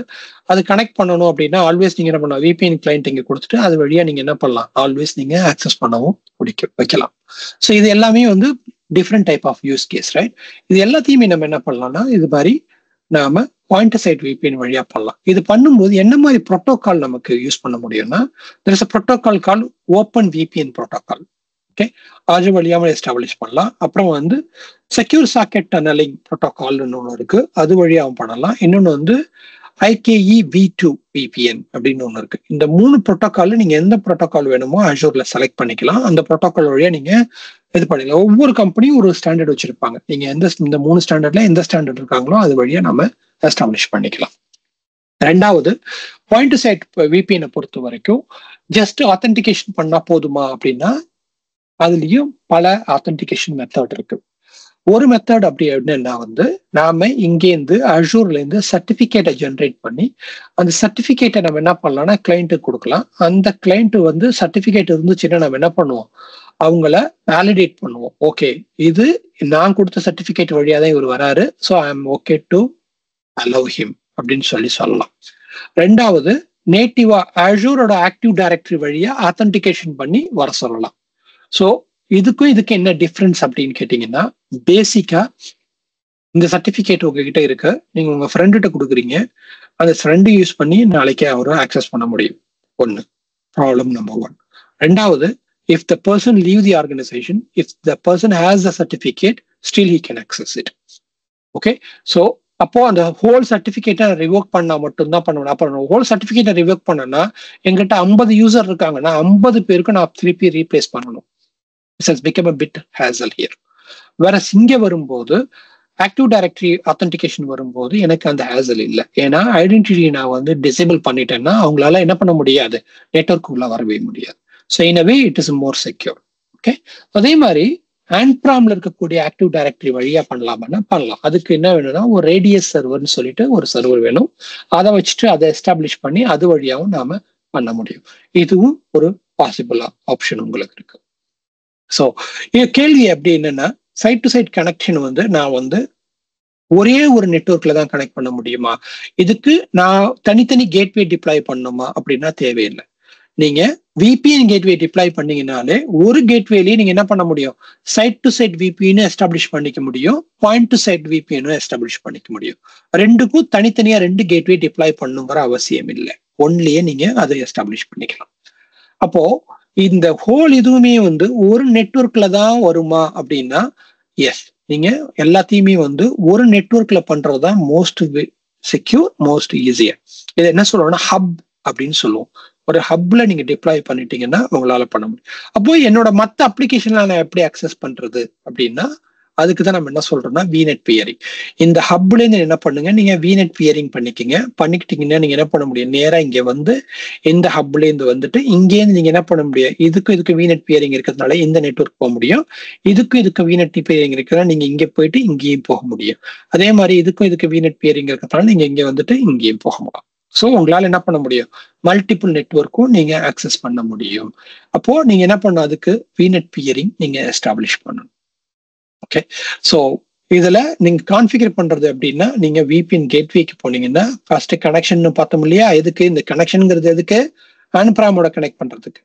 Speaker 1: அது கனெக்ட் பண்ணணும் அப்படின்னா ஆல்வேஸ் நீங்க என்ன பண்ணலாம், VPN கிளைண்ட் இங்க கொடுத்துட்டு அது வழியா நீங்க என்ன பண்ணலாம், ஆல்வேஸ் நீங்க ஆக்சஸ் பண்ணவும் வைக்கலாம். ஸோ இது எல்லாமே வந்து different type of use case right. இது எல்லாத்தையுமே நம்ம என்ன பண்ணலாம்னா இது மாதிரி நாம பாயிண்ட் டு சைட் VPN வழியா பண்ணலாம். இது பண்ணும்போது என்ன மாதிரி ப்ரோட்டோகால் நமக்கு யூஸ் பண்ண முடியும்னா there is a protocol called open VPN protocol. Okay. அது வழியாம எஸ்டாப்ளிஷ் பண்ணலாம். அப்புறம் வந்து செக்யூர் சாக்கெட் டனலிங் ப்ரோட்டோகால்னு ஒன்று இருக்கு, அது வழியாகவும் பண்ணலாம். இன்னொன்று வந்து IKE V2 VPN அப்படின்னு ஒன்று இருக்கு. இந்த 3 ப்ரோட்டோகால் நீங்க எந்த ப்ரோட்டோகால் வேணுமோ அஷூர்ல செலக்ட் பண்ணிக்கலாம். அந்த ப்ரோட்டோகால் வழியா நீங்க இது பண்ணிக்கலாம். ஒவ்வொரு கம்பெனியும் ஒரு ஸ்டாண்டர்ட் வச்சிருப்பாங்க. நீங்க இந்த 3 ஸ்டாண்டர்ட்ல எந்த ஸ்டாண்டர்ட் இருக்காங்களோ அது வழியா நம்ம எஸ்டாப்ளிஷ் பண்ணிக்கலாம். ரெண்டாவது, பாயிண்ட் டு சைட் VPN பொறுத்த வரைக்கும் ஜஸ்ட் ஆத்தென்டிகேஷன் பண்ணா போதுமா அப்படின்னா அதுலயும் பல ஆத்தென்டிகேஷன் மெத்தட் இருக்கு. ஒரு மெத்தட் அப்படி என்னன்னா நாம இங்கேருந்து அஷூர்ல இருந்து சர்டிபிகேட்டை ஜென்ரேட் பண்ணி அந்த சர்டிபிகேட்டை நம்ம என்ன பண்ணலாம்னா கிளைண்ட்டுக்கு கொடுக்கலாம். அந்த கிளைண்ட் சர்டிபிகேட் இருந்துச்சுன்னா நம்ம என்ன பண்ணுவோம், அவங்கள வேலிடேட் பண்ணுவோம். ஓகே, இது நான் கொடுத்த சர்டிபிகேட் வழியா தான் இவர் வராரு, so I am okay to allow him அப்படின்னு சொல்லலாம். ரெண்டாவது, நேட்டிவா அஷூரோட ஆக்டிவ் டைரக்டரி வழியா ஆத்தென்டிகேஷன் பண்ணி வர சொல்லலாம். ஸோ இதுக்கும் இதுக்கு என்ன டிஃபரன்ஸ் அப்படின்னு கேட்டீங்கன்னா, பேசிக்கா இந்த சர்டிபிகேட் உங்ககிட்ட இருக்கு, நீங்க உங்க ஃப்ரெண்டுகிட்ட கொடுக்குறீங்க, அந்த ஃப்ரெண்டு யூஸ் பண்ணி நாளைக்கே அவரும் ஆக்சஸ் பண்ண முடியும். ஒன்று, ப்ராப்ளம் நம்பர் 1. ரெண்டாவது, if the person leave the organization, if the person has the certificate, still he can access it. Okay, so அப்போ அந்த ஹோல் சர்டிபிகேட்டை ரிவோக் பண்ணா மட்டும்தான் பண்ணுவேன். அப்போ ஹோல் சர்டிபிகேட்டை ரிவோக் பண்ணனா எங்கிட்ட 50 யூசர் இருக்காங்கன்னா 50 பேருக்கு நான் திருப்பி ரீப்ளேஸ் பண்ணணும். It has become a bit hassle here. Whereas இங்க வரும்போது ஆக்டிவ் டைரக்டரி ஆத்தென்டிகேஷன் வரும்போது எனக்கு அந்த ஹேசல் இல்லை. ஏன்னா ஐடென்டிட்டி நான் டிசேபிள் பண்ணிட்டேன்னா அவங்களால என்ன பண்ண முடியாது, நெட்வொர்க் உள்ள வரவே முடியாது. So in a way it is more secure. Okay, அதே மாதிரி ஆண்ட்ராம்ல இருக்கக்கூடிய ஆக்டிவ் டைரக்டரி வழியா பண்ணலாம்னா பண்ணலாம். அதுக்கு என்ன வேணும்னா ஒரு ரேடியஸ் சர்வர்னு சொல்லிட்டு ஒரு சர்வர் வேணும். அதை வச்சுட்டு அதை எஸ்டாப்ளிஷ் பண்ணி அது வழியாவும் நாம பண்ண முடியும். இதுவும் ஒரு பாசிபிள் ஆப்ஷன் உங்களுக்கு இருக்கு. ஸோ கேள்வி எப்படி என்னன்னா, சைட் டு சைட் கனெக்ஷன் நான் ஒரே ஒரு நெட்வொர்க்ல தான் கனெக்ட் பண்ண முடியுமா, இதுக்கு நான் தனித்தனி கேட்வே டிப்ளாய் பண்ணணுமா அப்படின்னா தேவையில்லை. நீங்க VPN கேட்வே டிப்ளாய் பண்ணீங்கனாலே ஒரு கேட்வேலயே நீங்க என்ன பண்ண முடியும், site to site VPN establish பண்ணிக்க முடியும், point to site VPN establish பண்ணிக்க முடியும். ரெண்டுக்கும் தனித்தனியா 2 கேட்வே டிப்ளாய் பண்ணுங்கிற அவசியம் இல்லை. ஒன்லயே நீங்க அதை எஸ்டாப்ளிஷ் பண்ணிக்கலாம். அப்போ இந்த ஹோல் இதுவுமே ஒரு நெட்வொர்க்ல தான் வருமா அப்படின்னா எஸ், நீங்க எல்லாத்தையுமே ஒரு நெட்வொர்க்ல பண்றதுதான் மோஸ்ட் செக்யூர், மோஸ்ட் ஈஸியர். இது என்ன சொல்றோம்னா ஹப் அப்படின்னு சொல்லுவோம். ஒரு ஹப்ல நீங்க டிப்ளாய் பண்ணிட்டீங்கன்னா உங்களால பண்ண முடியும். அப்போ என்னோட மற்ற அப்ளிகேஷன்ல நான் எப்படி அக்சஸ் பண்றது அப்படின்னா அதுக்குதான் நம்ம என்ன சொல்றோம்னா VNet பியரிங். இந்த ஹப்ல இருந்து என்ன பண்ணுங்க, நீங்க VNet பியரிங் பண்ணிக்கிட்டீங்கன்னா நீங்க என்ன பண்ண முடியும், நேரா இங்க இந்த ஹப்ல இருந்து இங்கேருந்து நீங்க என்ன பண்ண முடியும், இதுக்கு VNet பியரிங் இருக்கிறதுனால இந்த நெட்வொர்க் போக முடியும், இதுக்கு VNet பியரிங் இருக்கிறதுனால நீங்க இங்க போயிட்டு இங்கேயும் போக முடியும். அதே மாதிரி இதுக்கு VNet பியரிங் இருக்கிறதுனால நீங்க இங்க இங்கேயும் போக முடியும். ஸோ உங்களால என்ன பண்ண முடியும், மல்டிபிள் நெட்வொர்க்கும் நீங்க ஆக்சஸ் பண்ண முடியும். அப்போ நீங்க என்ன பண்ணணும், அதுக்கு VNet பியரிங் நீங்க எஸ்டாப்ளிஷ் பண்ணணும். ஓகே, ஸோ இதுல நீங்க கான்ஃபிகர் பண்றது அப்படின்னா நீங்க VPN கேட்வேக்கு போனீங்கன்னா ஃபர்ஸ்ட் கனெக்ஷன் பார்த்தோம் இல்லையா, எதுக்கு இந்த கனெக்ஷனுங்கிறது, எதுக்கு ஆன்பிராமோட கனெக்ட் பண்றதுக்கு.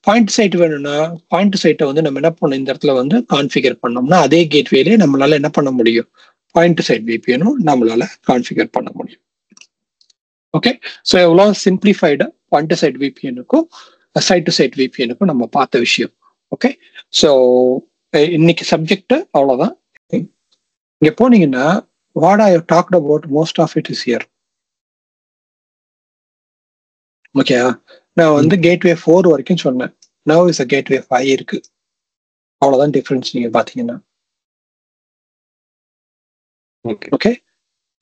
Speaker 1: பாயிண்ட் சைட் வேணும்னா பாயிண்ட் சைட்டை நம்ம என்ன பண்ணணும், இந்த இடத்துல கான்ஃபிகர் பண்ணோம்னா அதே கேட்வேலே நம்மளால என்ன பண்ண முடியும், பாயிண்ட் சைட் VPNும் நம்மளால கான்ஃபிகர் பண்ண முடியும். ஓகே, ஸோ எவ்வளோ சிம்பிளிஃபைடு பாயிண்ட் டு சைட் VPNுக்கும் சைட் டு சைட் VPNுக்கும் நம்ம பார்த்த விஷயம். ஓகே, ஸோ இன்னைக்கு சப்ஜெக்ட் அவ்வளோதான். இங்க போனீங்கன்னா what I talked about most of it is here. Okay, நான் கேட்வே 4 வரைக்கும் சொன்னேன். நவ் இஸ் கேட்வே 5 இருக்கு. அவ்வளோதான் டிஃபரன்ஸ் நீங்க பாத்தீங்கன்னா. ஓகே,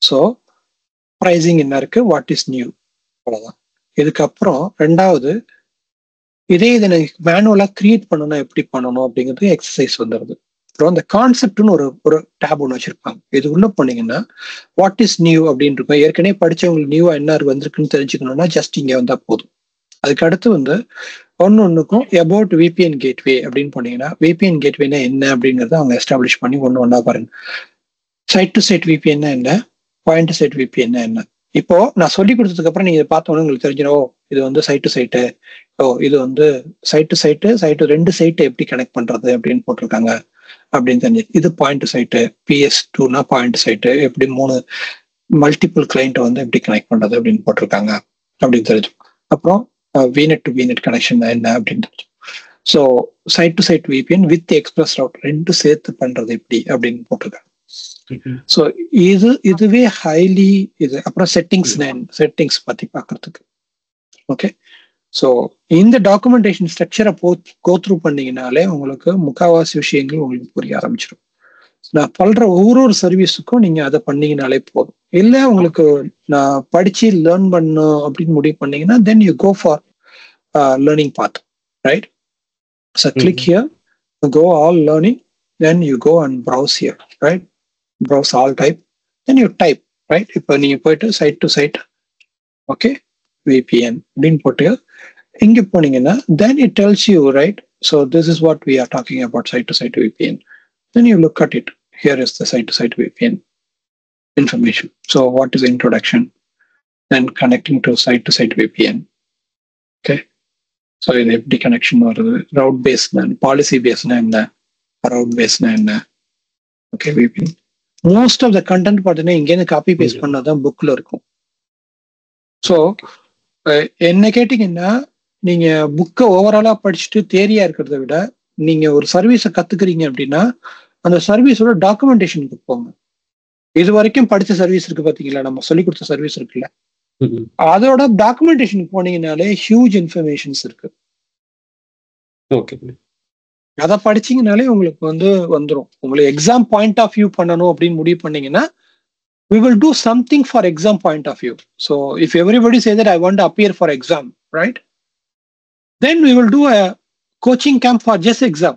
Speaker 1: ஸோ ப்ரைசிங் என்ன இருக்கு, வாட் இஸ் நியூ, அவ்வளோதான். இதுக்கப்புறம் ரெண்டாவது இதை மேனுவலா கிரியேட் பண்ணணும், எப்படி பண்ணணும் அப்படிங்கிறது எக்ஸசைஸ் வந்துடுது. அப்புறம் அந்த கான்செப்ட்னு ஒரு டேப் ஒன்று வச்சிருப்பாங்க. இது உள்ள போனீங்கன்னா வாட் இஸ் நியூ அப்படின்னு இருக்கும். ஏற்கனவே படிச்சவங்களுக்கு நியூவா என்ன வந்திருக்குன்னு தெரிஞ்சுக்கணும்னா ஜஸ்ட் இங்க வந்தா போதும். அதுக்கு அடுத்து ஒன்னுக்கும் அபவுட் VPN கேட்வே அப்படின்னு போனீங்கன்னா VPN கேட்வேனா என்ன அப்படிங்கறத அவங்க எஸ்டாப்ளிஷ் பண்ணி ஒண்ணா பாருங்க. சைட் டு சைட் VPN என்ன, பாயிண்ட் டு சைட் VPN என்ன. இப்போ நான் சொல்லி கொடுத்ததுக்கு அப்புறம் நீங்க பார்த்தோன்னு உங்களுக்கு தெரிஞ்சிடும், இது சைட் டு சைட்டு, இது சைட் டு சைட்டு, 2 சைட்டை எப்படி கனெக்ட் பண்றது அப்படின்னு போட்டிருக்காங்க அப்படின்னு தெரிஞ்சு. இது பாயிண்ட் டு சைட்டு, PS2னா பாயிண்ட் சைட்டு, எப்படி 3 மல்டிபிள் கிளைண்ட் எப்படி கனெக்ட் பண்றது அப்படின்னு போட்டிருக்காங்க அப்படின்னு தெரிஞ்சு. அப்புறம் VNet டு VNet கனெக்ஷன் என்ன அப்படின்னு தெரிஞ்சு. So site to site VPN with express route 2 சேர்த்து பண்றது எப்படி அப்படின்னு போட்டிருக்காங்க. ஸோ இதுவே ஹைலி இது. அப்புறம் செட்டிங்ஸ் பத்தி பார்க்கறதுக்கு. ஓகே, ஸோ இந்த டாக்குமெண்டேஷன் ஸ்ட்ரக்சரை கோ த்ரூ பண்ணீங்கனாலே உங்களுக்கு முக்கால்வாசி விஷயங்கள் உங்களுக்கு புரிய ஆரம்பிச்சிடும். நான் பண்ற ஒவ்வொரு சர்வீஸுக்கும் நீங்க அதை பண்ணீங்கனாலே போதும். இல்லை உங்களுக்கு நான் படிச்சு லேர்ன் பண்ணும் அப்படின்னு முடிவு பண்ணீங்கன்னா then you go for learning path, right? So click here, go all learning, then you go and browse here, right? Browse all type, then you type, right? இப்போ நீங்க போயிட்டு site to site, okay, VPN அப்படின்னு போட்டு இங்க போனீங்கன்னா then it tells you, right? So this is what we are talking about, site to site VPN. Then you look at it. Here is the site to site VPN information. So what is the introduction? Then connecting to site VPN. Okay. So இது எப்படி connection வருது, route பேஸ்னா policy பேஸ்னா என்ன, route பேஸ்னா என்ன, okay. VPN most of the content பார்த்தீங்கன்னா இங்கேருந்து காப்பி பேஸ்ட் பண்ணாதான் புக்ல இருக்கும். ஸோ என்ன கேட்டீங்கன்னா நீங்க புக்கை ஓவராலா படிச்சுட்டு தேரியா இருக்கிறத விட நீங்க ஒரு சர்வீஸை கத்துக்கிறீங்க அப்படின்னா அந்த சர்வீஸோட டாக்குமெண்டேஷனுக்கு போங்க. இது வரைக்கும் படிச்ச சர்வீஸ் இருக்கு பாத்தீங்களா, நம்ம சொல்லி கொடுத்த சர்வீஸ் இருக்குல்ல, அதோட டாக்குமெண்டேஷனுக்கு போனீங்கனாலே ஹியூஜ் இன்ஃபர்மேஷன்ஸ் இருக்கு.
Speaker 3: ஓகே,
Speaker 1: அதை படிச்சீங்கனாலே உங்களுக்கு வந்துடும். உங்களுக்கு எக்ஸாம் பாயிண்ட் ஆஃப் வியூ பண்ணணும் அப்படின்னு முடிவு பண்ணீங்கன்னா we will do something for exam point of view. So if everybody say that I want to appear for exam, right, then we will do a coaching camp for just exam.